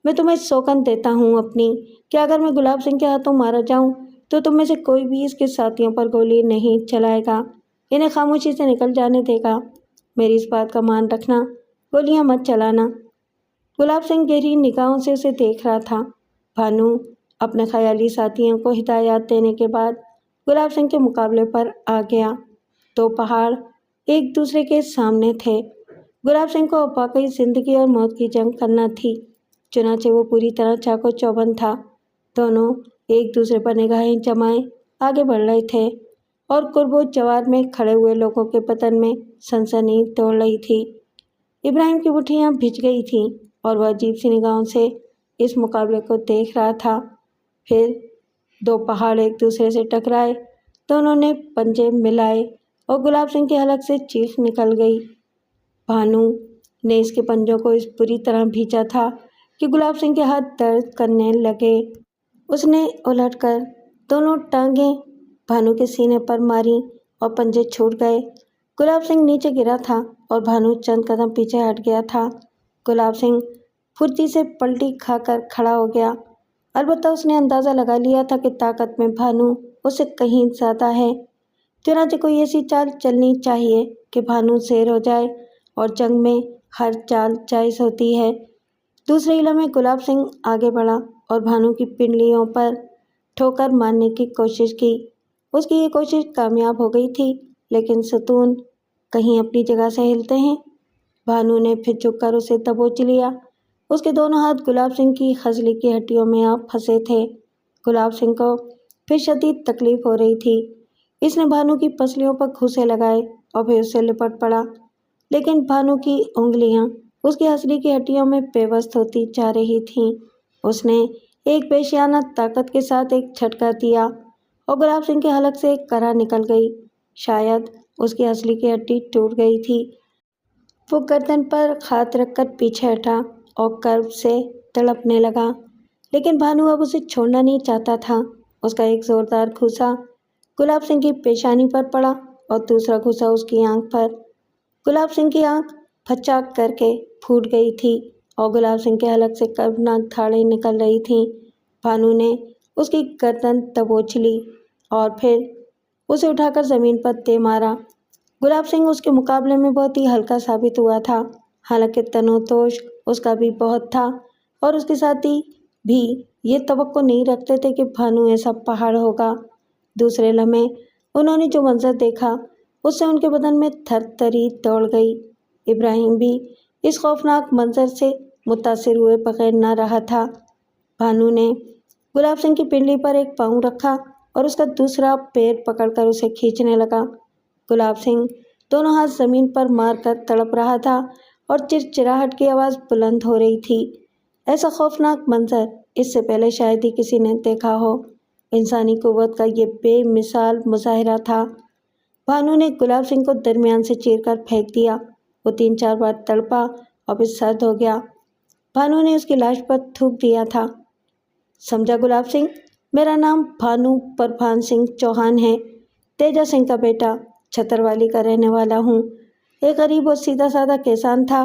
میں تمہیں سوگند دیتا ہوں اپنی کہ اگر میں گلاب سنگھ کے ہاتھوں مارا جاؤں تو تم میں سے کوئی بھی اس کے ساتھیوں پر گولی نہیں چلائے گا، انہیں خاموشی سے نکل جانے دے گا۔ میری اس بات کا مان رکھنا، گولیاں مت چلانا۔ گلاب سنگھ گہری نگاہوں سے اسے دیکھ رہا تھا۔ بھانو اپنے خیالی ساتھیوں کو ہدایات دینے کے بعد گلاب سنگھ کے مقابلے پر آ گیا۔ دو پہاڑ ایک دوسرے کے سامنے تھے۔ گلاب سنگھ کو اب واقعی زندگی اور موت کی جنگ کرنا تھی، چنانچہ وہ پوری طرح چاق و چوبند تھا۔ دونوں ایک دوسرے پر نگاہیں جمائے آگے بڑھ رہے تھے اور قرب و جوار میں کھڑے ہوئے لوگوں کے بدن میں سنسنی دوڑ رہی تھی۔ ابراہیم کی مٹھیاں بھیج گئی تھیں اور وہ عجیب سی نگاہوں سے اس مقابلے کو دیکھ رہا تھا۔ پھر دو پہاڑ ایک دوسرے سے ٹکرائے، دونوں نے پنجے ملائے اور گلاب سنگھ کے حلق سے چیخ نکل گئی۔ بھانو نے اس کے پنجوں کو اس بری طرح بھینچا تھا کہ گلاب سنگھ کے ہاتھ درد کرنے لگے۔ اس نے الٹ کر دونوں ٹانگیں بھانو کے سینے پر ماریں اور پنجے چھوٹ گئے۔ گلاب سنگھ نیچے گرا تھا اور بھانو چند قدم پیچھے ہٹ گیا تھا۔ گلاب سنگھ پھرتی سے پلٹی کھا کر کھڑا ہو گیا۔ البتہ اس نے اندازہ لگا لیا تھا کہ طاقت میں بھانو اس سے کہیں زیادہ ہے، چنانچہ کوئی ایسی چال چلنی چاہیے کہ بھانو زیر ہو جائے، اور جنگ میں ہر چال جائز ہوتی ہے۔ دوسرے ہی لمحے گلاب سنگھ آگے بڑھا اور بھانو کی پنڈلیوں پر ٹھوکر مارنے کی کوشش کی۔ اس کی یہ کوشش کامیاب ہو گئی تھی، لیکن ستون کہیں اپنی جگہ سے ہلتے ہیں۔ بھانو نے پھر جھک کر اسے دبوچ لیا۔ اس کے دونوں ہاتھ گلاب سنگھ کی خصلے کی ہڈیوں میں آ پھنسے تھے۔ گلاب سنگھ کو پھر شدید تکلیف ہو رہی تھی۔ اس نے بھانو کی پسلیوں پر گھوسے لگائے اور پھر اسے لپٹ پڑا، لیکن بھانو کی انگلیاں اس کی ہنسلی کی ہڈیوں میں پیوست ہوتی جا رہی تھیں۔ اس نے ایک بیشیانہ طاقت کے ساتھ ایک جھٹکا دیا اور گلاب سنگھ کے حلق سے ایک کرہ نکل گئی۔ شاید اس کی ہنسلی کی ہڈی ٹوٹ گئی تھی۔ وہ گردن پر ہاتھ رکھ کر پیچھے ہٹا اور کرب سے تڑپنے لگا، لیکن بھانو اب اسے چھوڑنا نہیں چاہتا تھا۔ اس کا ایک زوردار گھوسا گلاب سنگھ کی پیشانی پر پڑا اور دوسرا گھوسا اس کی آنکھ پر۔ گلاب سنگھ کی آنکھ پھچاک کر کے پھوٹ گئی تھی اور گلاب سنگھ کے حلق سے کربناک دھاڑیں نکل رہی تھیں۔ بھانو نے اس کی گردن دبوچ لی اور پھر اسے اٹھا کر زمین پر دے مارا۔ گلاب سنگھ اس کے مقابلے میں بہت ہی ہلکا ثابت ہوا تھا، حالانکہ تن و توش اس کا بھی بہت تھا، اور اس کے ساتھی بھی یہ توقع نہیں رکھتے تھے کہ بھانو ایسا پہاڑ ہوگا۔ دوسرے لمحے انہوں نے جو منظر دیکھا اس سے ان کے بدن میں تھر تھری دوڑ گئی۔ ابراہیم بھی اس خوفناک منظر سے متاثر ہوئے بغیر نہ رہا تھا۔ بھانو نے گلاب سنگھ کی پنڈلی پر ایک پاؤں رکھا اور اس کا دوسرا پیر پکڑ کر اسے کھینچنے لگا۔ گلاب سنگھ دونوں ہاتھ زمین پر مار کر تڑپ رہا تھا اور چرچراہٹ کی آواز بلند ہو رہی تھی۔ ایسا خوفناک منظر اس سے پہلے شاید ہی کسی نے دیکھا ہو۔ انسانی قوت کا یہ بے مثال مظاہرہ تھا۔ بھانو نے گلاب سنگھ کو درمیان سے چیر کر پھینک دیا۔ وہ 3-4 بار تڑپا اور پھر سرد ہو گیا۔ بھانو نے اس کی لاش پر تھوک دیا تھا، سمجھا گلاب سنگھ، میرا نام بھانو پربھان سنگھ چوہان ہے، تیجا سنگھ کا بیٹا، چھتروالی کا رہنے والا ہوں۔ ایک غریب اور سیدھا سادہ کسان تھا۔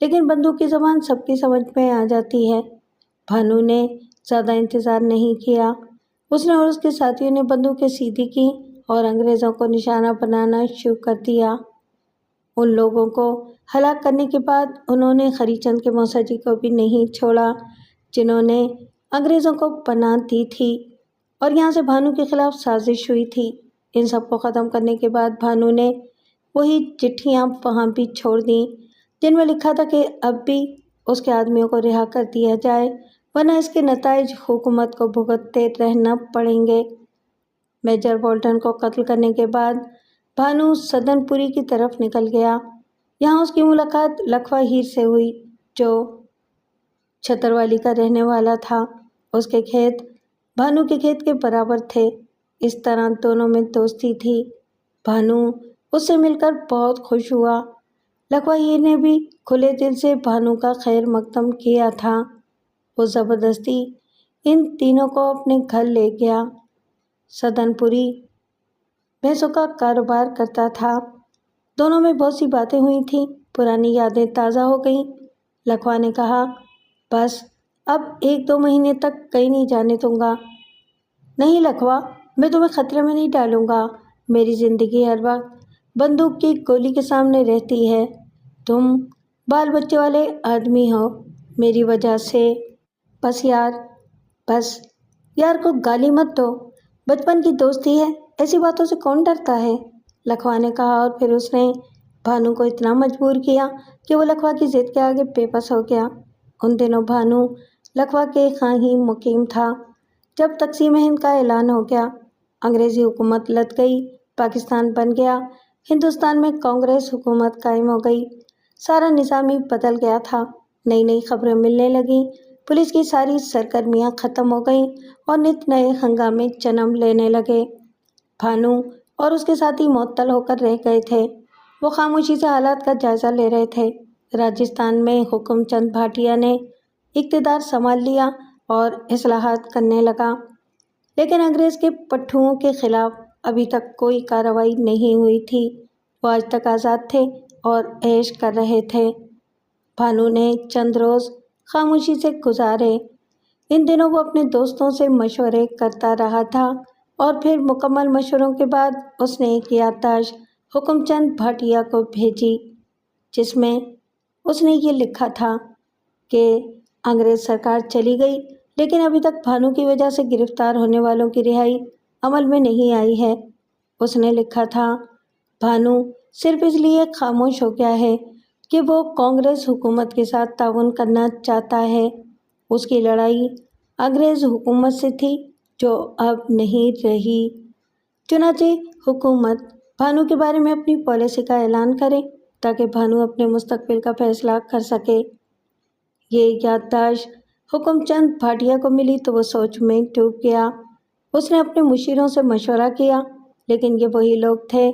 لیکن بندوق کی زبان سب کی سمجھ میں آ جاتی ہے۔ بھانو نے زیادہ انتظار نہیں کیا۔ اس نے اور اس کے ساتھیوں نے بندوقیں سیدھی کی اور انگریزوں کو نشانہ بنانا شروع کر دیا۔ ان لوگوں کو ہلاک کرنے کے بعد انہوں نے ہری چند کے موسیٰ جی کو بھی نہیں چھوڑا، جنہوں نے انگریزوں کو پناہ دی تھی اور یہاں سے بھانو کے خلاف سازش ہوئی تھی۔ ان سب کو ختم کرنے کے بعد بھانو نے وہی چٹھیاں وہاں بھی چھوڑ دیں جن میں لکھا تھا کہ اب بھی اس کے آدمیوں کو رہا کر دیا جائے، ورنہ اس کے نتائج حکومت کو بھگتتے رہنا پڑیں گے۔ میجر بولٹن کو قتل کرنے کے بعد بھانو سدن پوری کی طرف نکل گیا۔ یہاں اس کی ملاقات لکھوا ہیر سے ہوئی، جو چھتروالی کا رہنے والا تھا۔ اس کے کھیت بھانو کے کھیت کے برابر تھے، اس طرح دونوں میں دوستی تھی۔ بھانو اس سے مل کر بہت خوش ہوا۔ لکھوا ہیر نے بھی کھلے دل سے بھانو کا خیر مقدم کیا تھا۔ وہ زبردستی ان تینوں کو اپنے گھر لے گیا۔ سدن پوری بھینسوں کا کاروبار کرتا تھا۔ دونوں میں بہت سی باتیں ہوئی تھیں، پرانی یادیں تازہ ہو گئیں۔ لکھوا نے کہا، بس اب 1-2 مہینے تک کہیں نہیں جانے دوں گا۔ نہیں لکھوا، میں تمہیں خطرے میں نہیں ڈالوں گا۔ میری زندگی ہر وقت بندوق کی گولی کے سامنے رہتی ہے۔ تم بال بچے والے آدمی ہو، میری وجہ سے۔ بس یار کو گالی مت دو، بچپن کی دوستی ہے، ایسی باتوں سے کون ڈرتا ہے؟ لکھوا نے کہا، اور پھر اس نے بھانو کو اتنا مجبور کیا کہ وہ لکھوا کی ضد کے آگے بے بس ہو گیا۔ ان دنوں بھانو لکھوا کے ہاں ہی مقیم تھا۔ جب تقسیم ہند کا اعلان ہو گیا، انگریزی حکومت لٹ گئی، پاکستان بن گیا، ہندوستان میں کانگریس حکومت قائم ہو گئی، سارا نظام ہی بدل گیا تھا۔ نئی نئی خبریں ملنے لگیں، پولیس کی ساری سرگرمیاں ختم ہو گئیں اور نت نئے ہنگامے جنم لینے لگے۔ بھانو اور اس کے ساتھی معطل ہو کر رہ گئے تھے۔ وہ خاموشی سے حالات کا جائزہ لے رہے تھے۔ راجستھان میں حکم چند بھاٹیہ نے اقتدار سنبھال لیا اور اصلاحات کرنے لگا، لیکن انگریز کے پٹھوؤں کے خلاف ابھی تک کوئی کارروائی نہیں ہوئی تھی۔ وہ آج تک آزاد تھے اور عیش کر رہے تھے۔ بھانو نے چند روز خاموشی سے گزارے۔ ان دنوں وہ اپنے دوستوں سے مشورے کرتا رہا تھا اور پھر مکمل مشوروں کے بعد اس نے ایک یادداشت حکم چند بھاٹیہ کو بھیجی، جس میں اس نے یہ لکھا تھا کہ انگریز سرکار چلی گئی، لیکن ابھی تک بھانو کی وجہ سے گرفتار ہونے والوں کی رہائی عمل میں نہیں آئی ہے۔ اس نے لکھا تھا، بھانو صرف اس لیے خاموش ہو گیا ہے کہ وہ کانگریس حکومت کے ساتھ تعاون کرنا چاہتا ہے۔ اس کی لڑائی انگریز حکومت سے تھی جو اب نہیں رہی۔ چنانچہ حکومت بھانو کے بارے میں اپنی پالیسی کا اعلان کرے تاکہ بھانو اپنے مستقبل کا فیصلہ کر سکے۔ یہ یادداشت حکم چند بھاٹیہ کو ملی تو وہ سوچ میں ڈوب گیا۔ اس نے اپنے مشیروں سے مشورہ کیا، لیکن یہ وہی لوگ تھے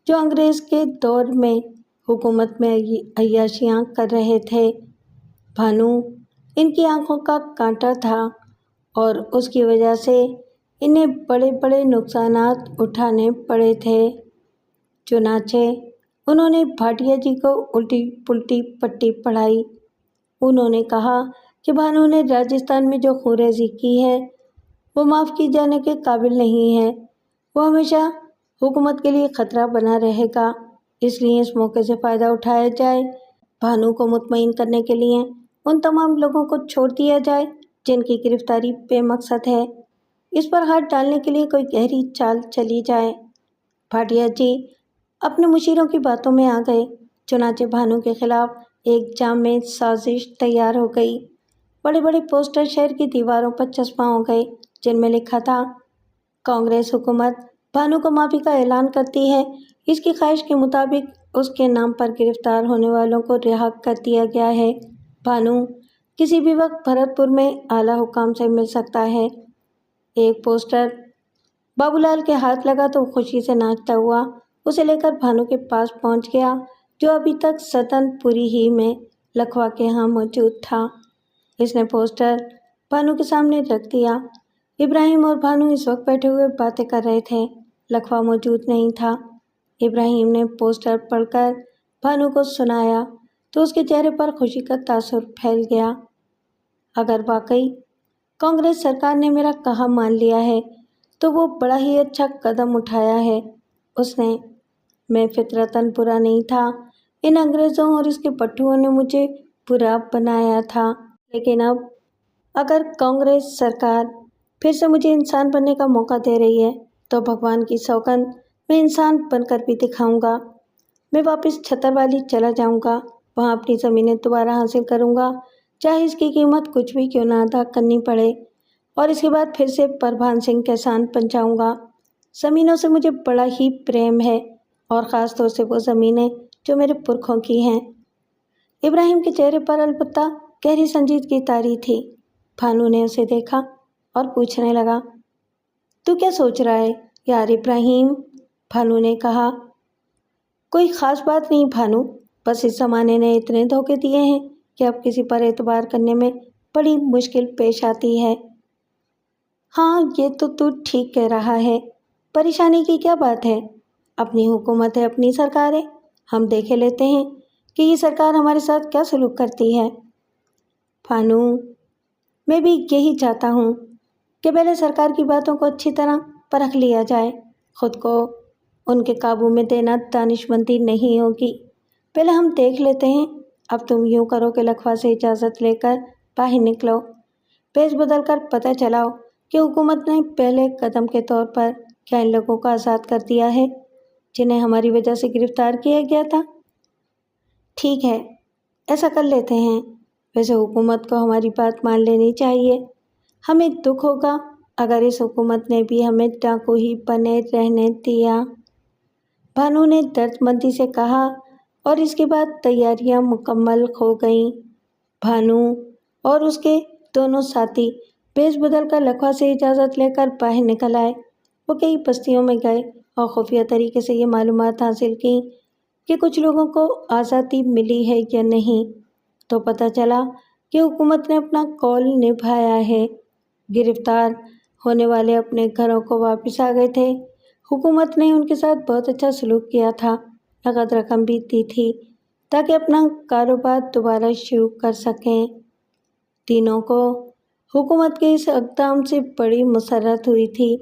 جو انگریز کے دور میں حکومت میں عیاشیاں کر رہے تھے۔ بھانو ان کی آنکھوں کا کانٹا تھا اور اس کی وجہ سے انہیں بڑے بڑے نقصانات اٹھانے پڑے تھے۔ چنانچہ انہوں نے بھاٹیہ جی کو الٹی پلٹی پٹی پڑھائی۔ انہوں نے کہا کہ بھانو نے راجستھان میں جو خونریزی کی ہے وہ معاف کی جانے کے قابل نہیں ہے، وہ ہمیشہ حکومت کے لیے خطرہ بنا رہے گا، اس لیے اس موقع سے فائدہ اٹھایا جائے۔ بھانو کو مطمئن کرنے کے لیے ان تمام لوگوں کو چھوڑ دیا جائے جن کی گرفتاری بے مقصد ہے، اس پر ہاتھ ڈالنے کے لیے کوئی گہری چال چلی جائے۔ بھاٹیہ جی اپنے مشیروں کی باتوں میں آ گئے۔ چنانچہ بھانو کے خلاف ایک جامع سازش تیار ہو گئی۔ بڑے بڑے پوسٹر شہر کی دیواروں پر چسپاں ہو گئے جن میں لکھا تھا، کانگریس حکومت بھانو کو معافی کا اعلان کرتی ہے، اس کی خواہش کے مطابق اس کے نام پر گرفتار ہونے والوں کو رہا کر دیا گیا ہے۔ بھانو کسی بھی وقت بھرت پور میں اعلیٰ حکام سے مل سکتا ہے۔ ایک پوسٹر بابو لال کے ہاتھ لگا تو وہ خوشی سے ناچتا ہوا اسے لے کر بھانو کے پاس پہنچ گیا، جو ابھی تک سدن پوری ہی میں لکھوا کے ہاں موجود تھا۔ اس نے پوسٹر بھانو کے سامنے رکھ دیا۔ ابراہیم اور بھانو اس وقت بیٹھے ہوئے باتیں کر رہے تھے۔ لکھوا موجود نہیں تھا۔ ابراہیم نے پوسٹر پڑھ کر بھانو کو سنایا۔ تو اس کے چہرے پر خوشی کا تاثر پھیل گیا۔ اگر واقعی کانگریس سرکار نے میرا کہا مان لیا ہے تو وہ بڑا ہی اچھا قدم اٹھایا ہے۔ اس نے، میں فطرتاً برا نہیں تھا، ان انگریزوں اور اس کے پٹھوؤں نے مجھے برا بنایا تھا، لیکن اب اگر کانگریس سرکار پھر سے مجھے انسان بننے کا موقع دے رہی ہے تو بھگوان کی سوگند میں انسان بن کر بھی دکھاؤں گا۔ میں واپس چھتروالی چلا جاؤں گا، وہاں اپنی زمینیں دوبارہ حاصل کروں گا، چاہے اس کی قیمت کچھ بھی کیوں نہ ادا کرنی پڑے، اور اس کے بعد پھر سے پربھان سنگھ کسان بن جاؤں گا۔ زمینوں سے مجھے بڑا ہی پریم ہے، اور خاص طور سے وہ زمینیں جو میرے پرکھوں کی ہیں۔ ابراہیم کے چہرے پر البتہ گہری سنجیدگی طاری تھی۔ بھانو نے اسے دیکھا اور پوچھنے لگا، تو کیا سوچ رہا ہے یار ابراہیم؟ بھانو نے کہا، کوئی خاص بات نہیں بھانو، بس اس زمانے نے اتنے دھوکے دیے ہیں کہ اب کسی پر اعتبار کرنے میں بڑی مشکل پیش آتی ہے۔ ہاں یہ تو ٹھیک کہہ رہا ہے، پریشانی کی کیا بات ہے؟ اپنی حکومت ہے، اپنی سرکار ہے، ہم دیکھے لیتے ہیں کہ یہ سرکار ہمارے ساتھ کیا سلوک کرتی ہے۔ بھانو، میں بھی یہی چاہتا ہوں کہ پہلے سرکار کی باتوں کو اچھی طرح پرکھ لیا جائے۔ خود کو ان کے قابو میں دینا دانشمندی نہیں ہوگی۔ پہلے ہم دیکھ لیتے ہیں۔ اب تم یوں کرو کہ لکھوا سے اجازت لے کر باہر نکلو، پیش بدل کر پتہ چلاؤ کہ حکومت نے پہلے قدم کے طور پر کیا ان لوگوں کو آزاد کر دیا ہے جنہیں ہماری وجہ سے گرفتار کیا گیا تھا۔ ٹھیک ہے، ایسا کر لیتے ہیں۔ ویسے حکومت کو ہماری بات مان لینی چاہیے۔ ہمیں دکھ ہوگا اگر اس حکومت نے بھی ہمیں ڈاکو ہی بنے رہنے دیا۔ بھانو نے درد مندی سے کہا، اور اس کے بعد تیاریاں مکمل ہو گئیں۔ بھانو اور اس کے دونوں ساتھی بھیس بدل کر لکھوا سے اجازت لے کر باہر نکل آئے۔ وہ کئی بستیوں میں گئے اور خفیہ طریقے سے یہ معلومات حاصل کیں کہ کچھ لوگوں کو آزادی ملی ہے یا نہیں، تو پتہ چلا کہ حکومت نے اپنا قول نبھایا ہے۔ گرفتار ہونے والے اپنے گھروں کو واپس آ گئے تھے۔ حکومت نے ان کے ساتھ بہت اچھا سلوک کیا تھا، نقد رقم بھی دی تھی تاکہ اپنا کاروبار دوبارہ شروع کر سکیں۔ تینوں کو حکومت کے اس اقدام سے بڑی مسرت ہوئی تھی۔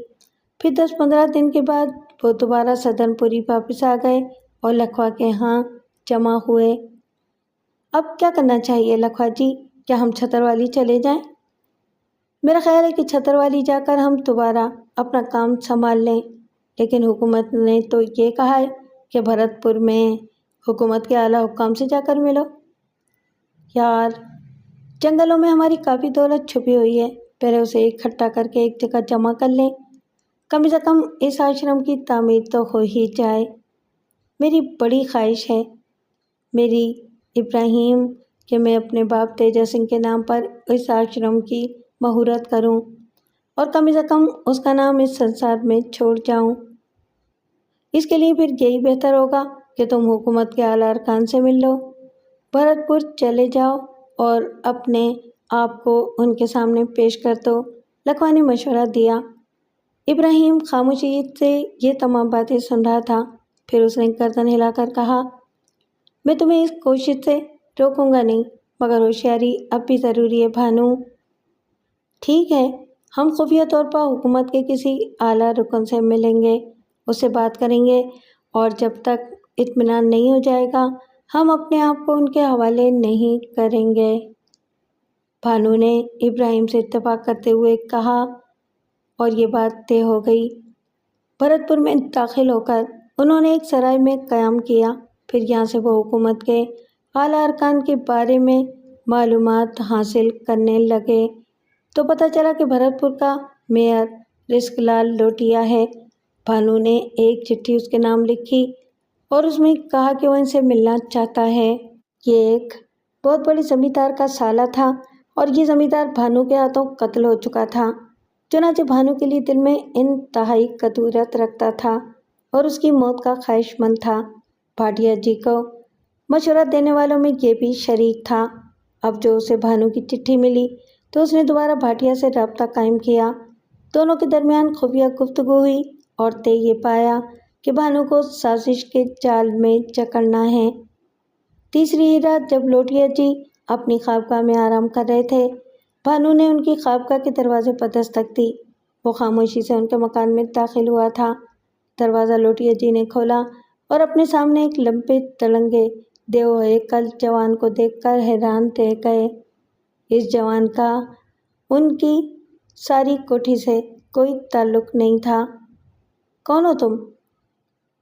پھر 10-15 دن کے بعد وہ دوبارہ سدن پوری واپس آ گئے اور لکھوا کے ہاں جمع ہوئے۔ اب کیا کرنا چاہیے لکھوا جی؟ کیا ہم چھتروالی چلے جائیں؟ میرا خیال ہے کہ چھتروالی جا کر ہم دوبارہ اپنا کام سنبھال لیں، لیکن حکومت نے تو یہ کہا ہے کہ بھرت پور میں حکومت کے اعلیٰ حکام سے جا کر ملو۔ یار، جنگلوں میں ہماری کافی دولت چھپی ہوئی ہے، پہلے اسے اکٹھا کر کے ایک جگہ جمع کر لیں۔ کم سے کم اس آشرم کی تعمیر تو ہو ہی جائے۔ میری بڑی خواہش ہے میری ابراہیم کہ میں اپنے باپ تیجا سنگھ کے نام پر اس آشرم کی مہورت کروں اور کم سے کم اس کا نام اس سنسار میں چھوڑ جاؤں۔ اس کے لیے پھر یہی بہتر ہوگا کہ تم حکومت کے اعلیٰ ارکان سے مل لو، بھرت پور چلے جاؤ اور اپنے آپ کو ان کے سامنے پیش کر دو۔ لکھوا نے مشورہ دیا۔ ابراہیم خاموشی سے یہ تمام باتیں سن رہا تھا، پھر اس نے گردن ہلا کر کہا، میں تمہیں اس کوشش سے روکوں گا نہیں، مگر ہوشیاری اب بھی ضروری ہے بھانو۔ ٹھیک ہے، ہم خفیہ طور پر حکومت کے کسی اعلیٰ رکن سے ملیں گے، اس سے بات کریں گے، اور جب تک اطمینان نہیں ہو جائے گا ہم اپنے آپ کو ان کے حوالے نہیں کریں گے۔ بھانو نے ابراہیم سے اتفاق کرتے ہوئے کہا، اور یہ بات طے ہو گئی۔ بھرت پور میں داخل ہو کر انہوں نے ایک سرائے میں قیام کیا، پھر یہاں سے وہ حکومت کے اعلیٰ ارکان کے بارے میں معلومات حاصل کرنے لگے تو پتہ چلا کہ بھرت پور کا میئر رزق لال لوٹیا ہے۔ بھانو نے ایک چٹھی اس کے نام لکھی اور اس میں کہا کہ وہ ان سے ملنا چاہتا ہے۔ یہ ایک بہت بڑے زمیندار کا سالہ تھا اور یہ زمیندار بھانو کے ہاتھوں قتل ہو چکا تھا۔ چنانچہ بھانو کے لیے دل میں انتہائی کدورت رکھتا تھا اور اس کی موت کا خواہش مند تھا۔ بھاٹیا جی کو مشورہ دینے والوں میں یہ بھی شریک تھا۔ اب جو اسے بھانو کی چٹھی ملی تو اس نے دوبارہ بھاٹیا سے رابطہ قائم کیا۔ دونوں کے درمیان خفیہ گفتگو ہوئی اور طے یہ پایا کہ بھانو کو سازش کے جال میں جکڑنا ہے۔ تیسری رات جب لوٹیا جی اپنی خوابگاہ میں آرام کر رہے تھے، بھانو نے ان کی خوابگاہ کے دروازے پر دستک دی۔ وہ خاموشی سے ان کے مکان میں داخل ہوا تھا۔ دروازہ لوٹیا جی نے کھولا اور اپنے سامنے ایک لمبے تڑنگے دیو ہیکل جوان کو دیکھ کر حیران رہ گئے۔ اس جوان کا ان کی ساری کوٹھی سے کوئی تعلق نہیں تھا۔ کون ہو تم؟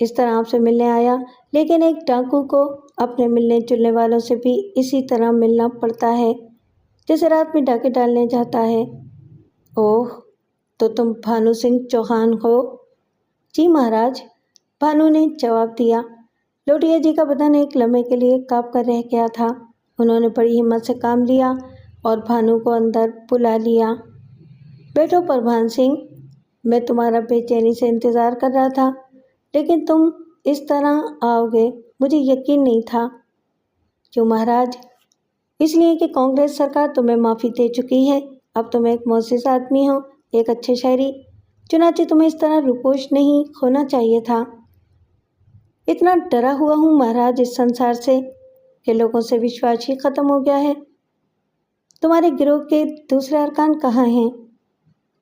اس طرح آپ سے ملنے آیا، لیکن ایک ڈاکو کو اپنے ملنے جلنے والوں سے بھی اسی طرح ملنا پڑتا ہے جیسے رات میں ڈاکے ڈالنے جاتا ہے۔ اوہ، تو تم بھانو سنگھ چوہان ہو؟ جی مہاراج، بھانو نے جواب دیا۔ لوٹیا جی کا بدن ایک لمحے کے لیے کانپ کر رہ گیا تھا۔ انہوں نے بڑی ہمت سے کام لیا اور بھانو کو اندر بلا لیا۔ بیٹھو پروان سنگھ، میں تمہارا بے چینی سے انتظار کر رہا تھا، لیکن تم اس طرح آؤ گے مجھے یقین نہیں تھا۔ کیوں مہاراج؟ اس لیے کہ کانگریس سرکار تمہیں معافی دے چکی ہے، اب تم ایک معزز آدمی ہو، ایک اچھے شہری، چنانچہ تمہیں اس طرح روپوش نہیں ہونا چاہیے تھا۔ اتنا ڈرا ہوا ہوں مہاراج اس سنسار سے کہ لوگوں سے وشواس ہی ختم ہو گیا ہے۔ تمہارے گروہ کے دوسرے ارکان کہاں ہیں؟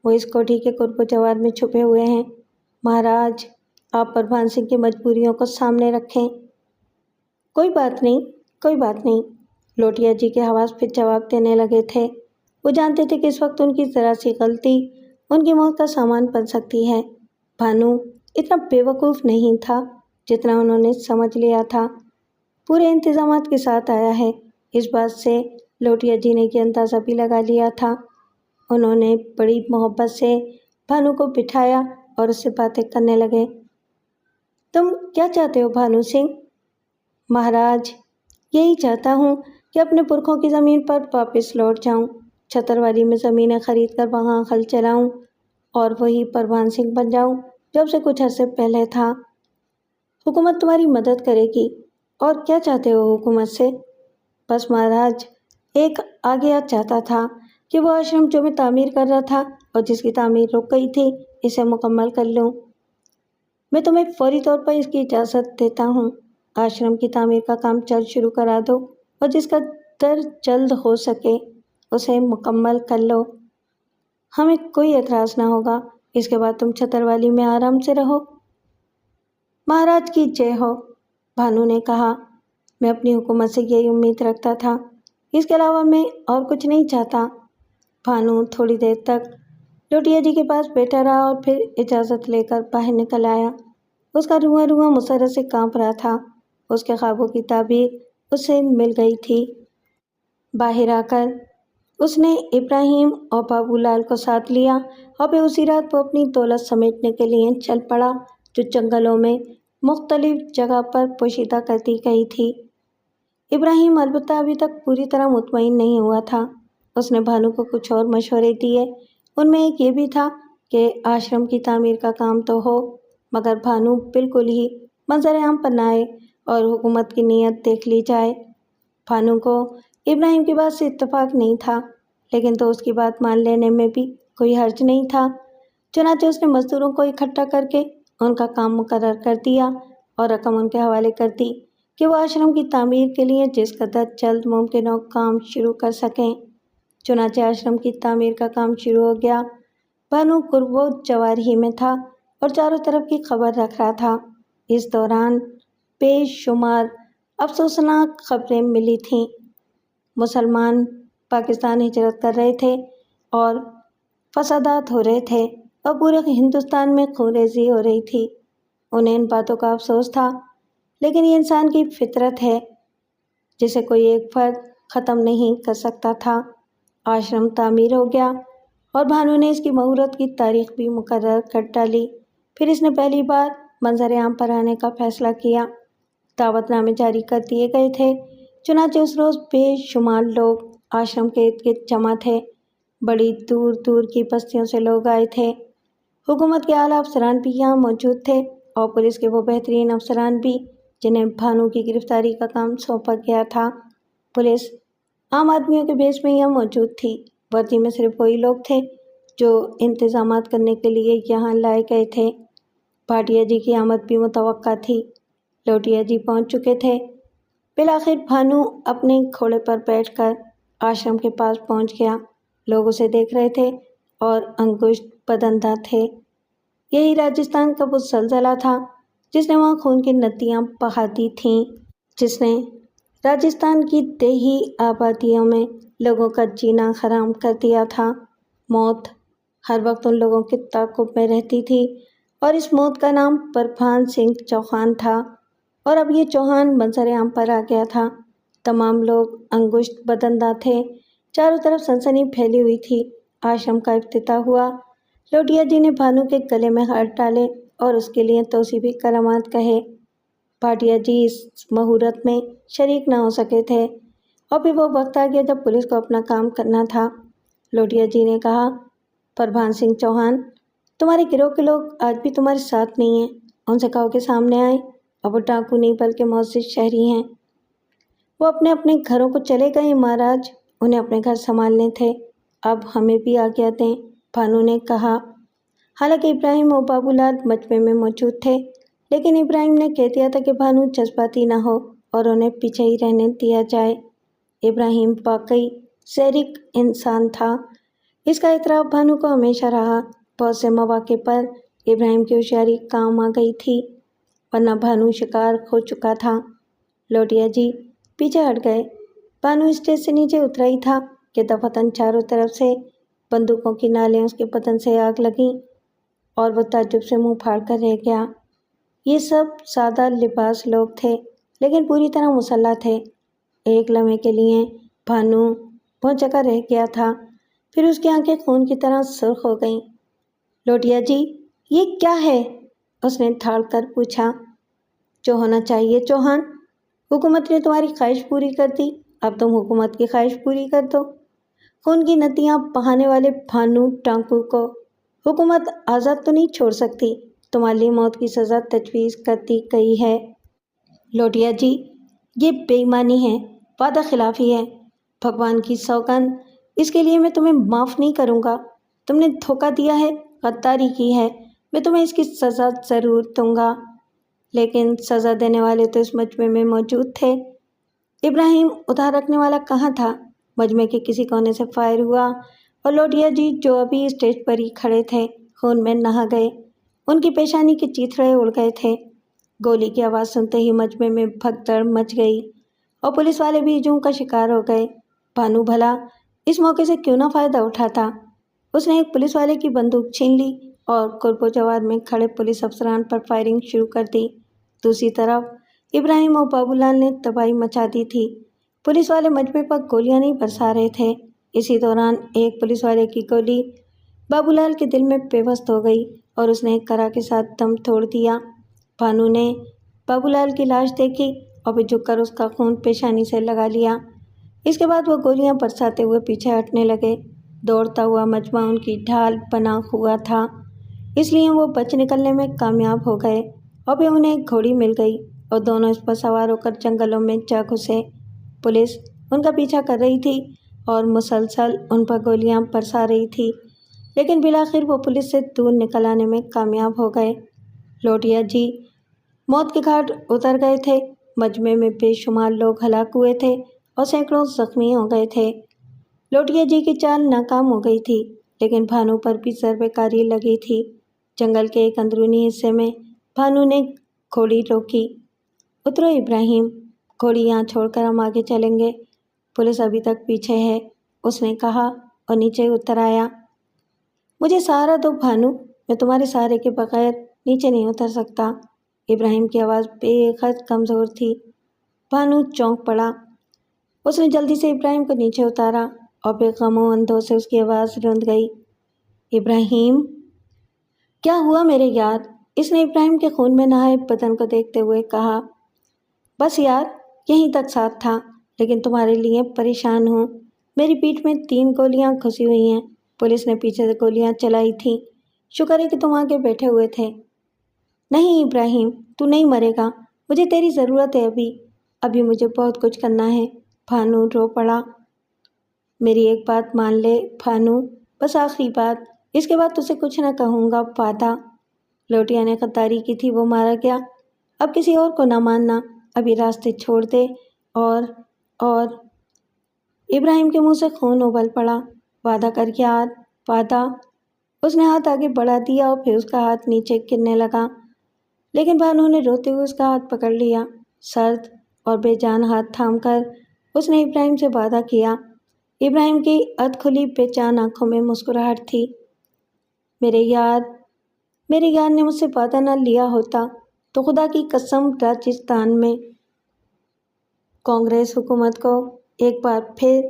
وہ اس کوٹھی کے قرب و جوار میں چھپے ہوئے ہیں۔ مہاراج، آپ پروان سنگھ کی مجبوریوں کو سامنے رکھیں۔ کوئی بات نہیں، کوئی بات نہیں، لوٹیا جی کے حواس پھر جواب دینے لگے تھے۔ وہ جانتے تھے کہ اس وقت ان کی ذرا سی غلطی ان کی موت کا سامان بن سکتی ہے۔ بھانو اتنا بے وقوف نہیں تھا جتنا انہوں نے سمجھ لیا تھا۔ پورے انتظامات کے ساتھ آیا ہے، اس بات سے لوٹیا جی نے یہ اندازہ بھی لگا لیا تھا۔ انہوں نے بڑی محبت سے بھانو کو بٹھایا اور اس سے باتیں کرنے لگے۔ تم کیا چاہتے ہو بھانو سنگھ؟ مہاراج، یہی چاہتا ہوں کہ اپنے پرکھوں کی زمین پر واپس لوٹ جاؤں، چھتروالی میں زمینیں خرید کر وہاں ہل چلاؤں اور وہی پروان سنگھ بن جاؤں جو اب سے کچھ عرصے پہلے تھا۔ حکومت تمہاری مدد کرے گی۔ اور کیا چاہتے ہو حکومت سے؟ بس مہاراج، ایک آگیا چاہتا تھا کہ وہ آشرم جو میں تعمیر کر رہا تھا اور جس کی تعمیر رک گئی تھی اسے مکمل کر لوں۔ میں تمہیں فوری طور پر اس کی اجازت دیتا ہوں۔ آشرم کی تعمیر کا کام جلد شروع کرا دو اور جس کا در جلد ہو سکے اسے مکمل کر لو۔ ہمیں کوئی اعتراض نہ ہوگا۔ اس کے بعد تم چھتروالی میں آرام سے رہو۔ مہاراج کی جے ہو، بھانو نے کہا۔ میں اپنی حکومت سے یہی امید رکھتا تھا، اس کے علاوہ میں اور کچھ نہیں چاہتا۔ بھانو تھوڑی دیر تک لوٹیا جی کے پاس بیٹھا رہا اور پھر اجازت لے کر باہر نکل آیا۔ اس کا رواں رواں مسرت سے کانپ رہا تھا۔ اس کے خوابوں کی تعبیر اس سے مل گئی تھی۔ باہر آ کر اس نے ابراہیم اور بابو لال کو ساتھ لیا اور پھر اسی رات وہ اپنی دولت سمیٹنے کے لیے چل پڑا جو جنگلوں میں مختلف جگہ پر پوشیدہ کر دی گئی تھی۔ ابراہیم البتہ ابھی تک پوری طرح مطمئن نہیں ہوا تھا۔ اس نے بھانو کو کچھ اور مشورے دیے۔ ان میں ایک یہ بھی تھا کہ آشرم کی تعمیر کا کام تو ہو مگر بھانو بالکل ہی منظر عام پر نہ آئے اور حکومت کی نیت دیکھ لی جائے۔ بھانو کو ابراہیم کی بات سے اتفاق نہیں تھا، لیکن دوست کی بات مان لینے میں بھی کوئی حرج نہیں تھا۔ چنانچہ اس نے مزدوروں کو اکٹھا کر کے ان کا کام مقرر کر دیا اور رقم ان کے حوالے کر دی کہ وہ آشرم کی تعمیر کے لیے جس قدر جلد ممکن ہو کام شروع کر سکیں۔ چنانچہ آشرم کی تعمیر کا کام شروع ہو گیا۔ بھانو قرب و جوار ہی میں تھا اور چاروں طرف کی خبر رکھ رہا تھا۔ اس دوران بے شمار افسوسناک خبریں ملی تھیں۔ مسلمان پاکستان ہجرت کر رہے تھے اور فسادات ہو رہے تھے اور پورے ہندوستان میں خون ریزی ہو رہی تھی۔ انہیں ان باتوں کا افسوس تھا، لیکن یہ انسان کی فطرت ہے جسے کوئی ایک فرد ختم نہیں کر سکتا تھا۔ آشرم تعمیر ہو گیا اور بھانو نے اس کی مہورت کی تاریخ بھی مقرر کر ڈالی۔ پھر اس نے پہلی بار منظر عام پر آنے کا فیصلہ کیا۔ دعوت نامے جاری کر دیے گئے تھے۔ چنانچہ اس روز بے شمار لوگ آشرم کے ارد گرد جمع تھے۔ بڑی دور دور کی بستیوں سے لوگ آئے تھے۔ حکومت کے اعلیٰ افسران بھی یہاں موجود تھے اور پولیس کے وہ بہترین افسران بھی جنہیں بھانو کی گرفتاری کا کام سونپا گیا تھا۔ پولیس عام آدمیوں کے بھیس میں یہاں موجود تھی۔ وردی میں صرف وہی لوگ تھے جو انتظامات کرنے کے لیے یہاں لائے گئے تھے۔ بھاٹیا جی کی آمد بھی متوقع تھی، لوٹیا جی پہنچ چکے تھے۔ بالآخر بھانو اپنے گھوڑے پر بیٹھ کر آشرم کے پاس پہنچ گیا۔ لوگ اسے دیکھ رہے تھے اور انگشت بدندہ تھے۔ یہی راجستھان کا وہ زلزلہ تھا جس نے وہاں خون کی ندیاں بہا دی تھیں، جس نے راجستھان کی دیہی آبادیوں میں لوگوں کا جینا حرام کر دیا تھا۔ موت ہر وقت ان لوگوں کے تعاقب میں رہتی تھی اور اس موت کا نام پربھان سنگھ چوہان تھا، اور اب یہ چوہان منظر عام پر آ گیا تھا۔ تمام لوگ انگشت بدندہ تھے، چاروں طرف سنسنی پھیلی ہوئی تھی۔ آشرم کا افتتاح ہوا۔ لوٹیا جی نے بھانو کے گلے میں ہاتھ ڈالے اور اس کے لیے توصیفی کلمات کہے۔ بھاٹیا جی اس مہورت میں شریک نہ ہو سکے تھے، اور پھر وہ وقت آ گیا جب پولیس کو اپنا کام کرنا تھا۔ لوٹیا جی نے کہا، پربھان سنگھ چوہان، تمہارے گروہ کے لوگ آج بھی تمہارے ساتھ نہیں ہیں۔ ان سے کہو کہ سامنے آئے۔ اب وہ ڈاکو نہیں بلکہ معزز شہری ہیں۔ وہ اپنے اپنے گھروں کو چلے گئے مہاراج، انہیں اپنے گھر سنبھالنے تھے۔ اب ہمیں بھی آگیا دیں، بھانو نے کہا۔ حالانکہ ابراہیم اور بابو لال مجمع میں موجود تھے، لیکن ابراہیم نے کہہ دیا تھا کہ بھانو جذباتی نہ ہو اور انہیں پیچھے ہی رہنے دیا جائے۔ ابراہیم واقعی زیرک انسان تھا، اس کا اعتراف بھانو کو ہمیشہ رہا۔ بہت سے مواقع پر ابراہیم کی ہوشیاری کام آ گئی تھی، ورنہ بھانو شکار ہو چکا تھا۔ لوٹیا جی پیچھے ہٹ گئے۔ بھانو اسٹیج سے نیچے اترا ہی تھا کہ دفعتاً چاروں طرف سے بندوقوں کی نالیں اس کے بدن سے آگ لگیں اور وہ تعجب سے منہ پھاڑ کر رہ گیا۔ یہ سب سادہ لباس لوگ تھے، لیکن پوری طرح مسلح تھے۔ ایک لمحے کے لیے بھانو بہت جگہ رہ گیا تھا، پھر اس کی آنکھیں خون کی طرح سرخ ہو گئیں۔ لوٹیا جی، یہ کیا ہے؟ اس نے دھاڑ کر پوچھا۔ جو ہونا چاہیے چوہان، حکومت نے تمہاری خواہش پوری کر دی، اب تم حکومت کی خواہش پوری کر دو۔ خون کی ندیاں بہانے والے بھانو ٹانکو کو حکومت آزاد تو نہیں چھوڑ سکتی۔ تمہارے لیے موت کی سزا تجویز کر دی گئی ہے۔ لوٹیا جی، یہ بے ایمانی ہے، وعدہ خلافی ہے۔ بھگوان کی سوگند، اس کے لیے میں تمہیں معاف نہیں کروں گا۔ تم نے دھوکہ دیا ہے، غداری کی ہے، میں تمہیں اس کی سزا ضرور دوں گا۔ لیکن سزا دینے والے تو اس مجمع میں موجود تھے۔ ابراہیم ادھار رکھنے والا کہاں تھا؟ مجمع کے کسی کونے سے فائر ہوا اور لوٹیا جی جو ابھی اسٹیج پر ہی کھڑے تھے خون میں نہا گئے۔ ان کی پیشانی کے چیتھڑے اڑ گئے تھے۔ گولی کی آواز سنتے ہی مجمع میں بھگدڑ مچ گئی اور پولیس والے بھی ہجوم کا شکار ہو گئے۔ بھانو بھلا اس موقع سے کیوں نہ فائدہ اٹھاتا؟ اس نے ایک پولیس والے کی بندوق چھین لی اور قرب و جوار میں کھڑے پولیس افسران پر فائرنگ شروع کر دی۔ دوسری طرف ابراہیم اور بابو لال نے تباہی مچا دی تھی۔ پولیس والے مجمع پر گولیاں نہیں برسا رہے تھے۔ اسی دوران ایک پولیس والے کی گولی بابو لال کے دل میں پیوست ہو گئی اور اس نے ایک کرا کے ساتھ دم توڑ دیا۔ بھانو نے بابو لال کی لاش دیکھی اور پھر جھک کر اس کا خون پیشانی سے لگا لیا۔ اس کے بعد وہ گولیاں برساتے ہوئے پیچھے ہٹنے لگے۔ دوڑتا ہوا مجمع ان کی ڈھال بنا ہوا تھا، اس لیے وہ بچ نکلنے میں کامیاب ہو گئے اور پھر انہیں ایک گھوڑی مل گئی اور دونوں اس پر سوار ہو کر جنگلوں میں جا گھسے۔ پولیس ان کا پیچھا کر رہی تھی اور مسلسل ان پر گولیاں برسا رہی تھی، لیکن بالآخر وہ پولیس سے دور نکل آنے میں کامیاب ہو گئے۔ لوٹیا جی موت کے گھاٹ اتر گئے تھے۔ مجمع میں بے شمار لوگ ہلاک ہوئے تھے اور سینکڑوں زخمی ہو گئے تھے۔ لوٹیا جی کی چال ناکام ہو گئی تھی، لیکن بھانو پر بھی ضربے کاری لگی تھی۔ جنگل کے ایک اندرونی حصے میں بھانو نے گھوڑی روکی۔ اترو ابراہیم، گھوڑی یہاں چھوڑ کر ہم آگے چلیں گے، پولیس ابھی تک پیچھے ہے، اس نے کہا اور نیچے اتر آیا۔ مجھے سہارا دو بھانو، میں تمہارے سہارے کے بغیر نیچے نہیں اتر سکتا۔ ابراہیم کی آواز بے حد کمزور تھی۔ بھانو چونک پڑا۔ اس نے جلدی سے ابراہیم کو نیچے اتارا اور پھر غم و اندوہ سے اس کی آواز رند گئی۔ ابراہیم، کیا ہوا میرے یار؟ اس نے ابراہیم کے خون میں نہائے بدن کو دیکھتے ہوئے کہا۔ بس یار، یہیں تک ساتھ تھا، لیکن تمہارے لیے پریشان ہوں۔ میری پیٹھ میں 3 گولیاں گھسی ہوئی ہیں، پولیس نے پیچھے سے گولیاں چلائی تھیں، شکر ہے کہ تم آگے بیٹھے ہوئے تھے۔ نہیں ابراہیم، تو نہیں مرے گا، مجھے تیری ضرورت ہے ابھی مجھے بہت کچھ کرنا ہے۔ بھانو رو پڑا۔ میری ایک بات مان لے بھانو، بس آخری بات، اس کے بعد تجھے کچھ نہ کہوں گا، وعدہ۔ لوٹیا نے غداری کی تھی وہ مارا گیا، اب کسی اور کو نہ ماننا، ابھی راستے چھوڑ دے۔ اور ابراہیم کے منہ سے خون ابل پڑا۔ وعدہ کر یار، وعدہ۔ اس نے ہاتھ آگے بڑھا دیا اور پھر اس کا ہاتھ نیچے گرنے لگا، لیکن بانو نے روتے ہوئے اس کا ہاتھ پکڑ لیا۔ سرد اور بے جان ہاتھ تھام کر اس نے ابراہیم سے وعدہ کیا۔ ابراہیم کی ادھ کھلی بے جان آنکھوں میں مسکراہٹ تھی۔ میرے یار نے مجھ سے وعدہ نہ لیا ہوتا تو خدا کی قسم راجستھان میں کانگریس حکومت کو ایک بار پھر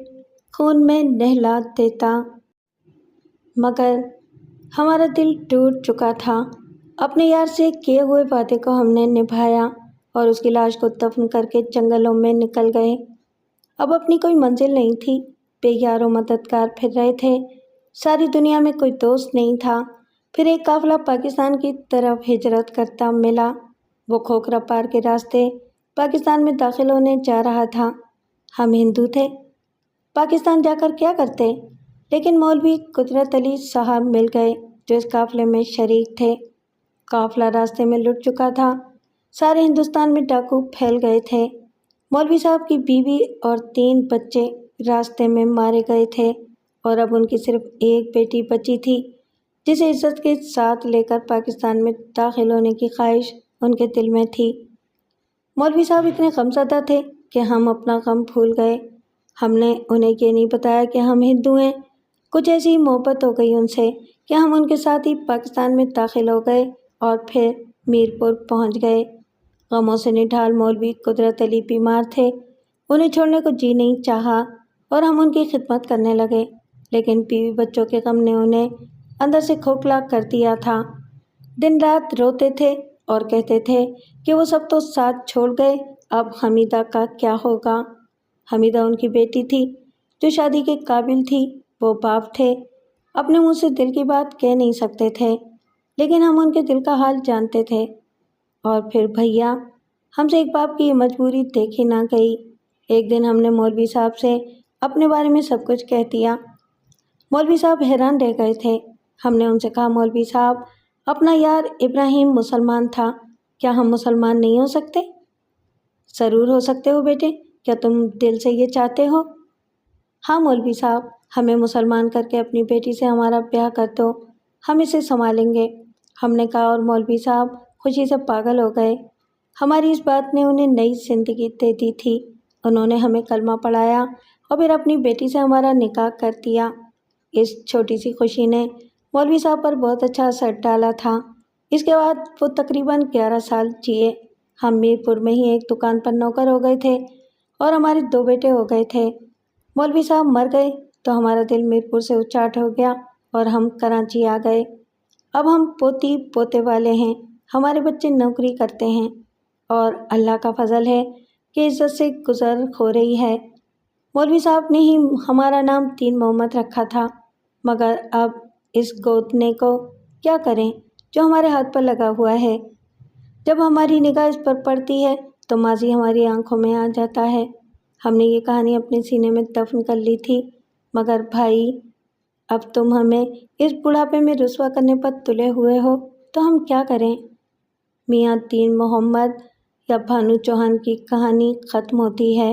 خون میں نہلا دیتا۔ مگر ہمارا دل ٹوٹ چکا تھا۔ اپنے یار سے کیے ہوئے وعدے کو ہم نے نبھایا اور اس کی لاش کو دفن کر کے جنگلوں میں نکل گئے۔ اب اپنی کوئی منزل نہیں تھی، بے یار و مددگار پھر رہے تھے، ساری دنیا میں کوئی دوست نہیں تھا۔ پھر ایک قافلہ پاکستان کی طرف ہجرت کرتا ملا۔ وہ کھوکھرا پار کے راستے پاکستان میں داخل ہونے جا رہا تھا۔ ہم ہندو تھے، پاکستان جا کر کیا کرتے؟ لیکن مولوی قدرت علی صاحب مل گئے جو اس قافلے میں شریک تھے۔ قافلہ راستے میں لٹ چکا تھا، سارے ہندوستان میں ڈاکو پھیل گئے تھے۔ مولوی صاحب کی بیوی اور 3 بچے راستے میں مارے گئے تھے اور اب ان کی صرف ایک بیٹی بچی تھی جسے عزت کے ساتھ لے کر پاکستان میں داخل ہونے کی خواہش ان کے دل میں تھی۔ مولوی صاحب اتنے غمزدہ تھے کہ ہم اپنا غم بھول گئے۔ ہم نے انہیں یہ نہیں بتایا کہ ہم ہندو ہیں۔ کچھ ایسی محبت ہو گئی ان سے کہ ہم ان کے ساتھ ہی پاکستان میں داخل ہو گئے اور پھر میرپور پہنچ گئے۔ غموں سے نڈھال مولوی قدرت علی بیمار تھے، انہیں چھوڑنے کو جی نہیں چاہا اور ہم ان کی خدمت کرنے لگے، لیکن بیوی بچوں کے غم نے انہیں اندر سے کھوکھلا کر دیا تھا۔ دن رات روتے تھے اور کہتے تھے کہ وہ سب تو ساتھ چھوڑ گئے، اب حمیدہ کا کیا ہوگا؟ حمیدہ ان کی بیٹی تھی جو شادی کے قابل تھی، وہ باپ تھے، اپنے منہ سے دل کی بات کہہ نہیں سکتے تھے، لیکن ہم ان کے دل کا حال جانتے تھے۔ اور پھر بھیا، ہم سے ایک باپ کی یہ مجبوری دیکھی نہ گئی۔ ایک دن ہم نے مولوی صاحب سے اپنے بارے میں سب کچھ کہہ دیا۔ مولوی صاحب حیران رہ گئے تھے۔ ہم نے ان سے کہا، مولوی صاحب، اپنا یار ابراہیم مسلمان تھا، کیا ہم مسلمان نہیں ہو سکتے؟ ضرور ہو سکتے ہو بیٹے، کیا تم دل سے یہ چاہتے ہو؟ ہاں مولوی صاحب، ہمیں مسلمان کر کے اپنی بیٹی سے ہمارا بیاہ کر دو، ہم اسے سنبھالیں گے۔ ہم نے کہا اور مولوی صاحب خوشی سے پاگل ہو گئے۔ ہماری اس بات نے انہیں نئی زندگی دے دی تھی۔ انہوں نے ہمیں کلمہ پڑھایا اور پھر اپنی بیٹی سے ہمارا نکاح کر دیا۔ اس چھوٹی سی خوشی نے مولوی صاحب پر بہت اچھا اثر ڈالا تھا۔ اس کے بعد وہ تقریباً 11 سال جیے۔ ہم میرپور میں ہی ایک دکان پر نوکر ہو گئے تھے اور ہمارے 2 بیٹے ہو گئے تھے۔ مولوی صاحب مر گئے تو ہمارا دل میرپور سے اچاٹ ہو گیا اور ہم کراچی آ گئے۔ اب ہم پوتی پوتے والے ہیں، ہمارے بچے نوکری کرتے ہیں اور اللہ کا فضل ہے کہ عزت سے گزر ہو رہی ہے۔ مولوی صاحب نے ہی ہمارا نام دین محمد رکھا تھا، مگر اب اس گودنے کو کیا کریں جو ہمارے ہاتھ پر لگا ہوا ہے۔ جب ہماری نگاہ اس پر پڑتی ہے تو ماضی ہماری آنکھوں میں آ جاتا ہے۔ ہم نے یہ کہانی اپنے سینے میں دفن کر لی تھی، مگر بھائی، اب تم ہمیں اس بڑھاپے میں رسوا کرنے پر تلے ہوئے ہو تو ہم کیا کریں؟ میاں دین محمد یا بھانو چوہان کی کہانی ختم ہوتی ہے۔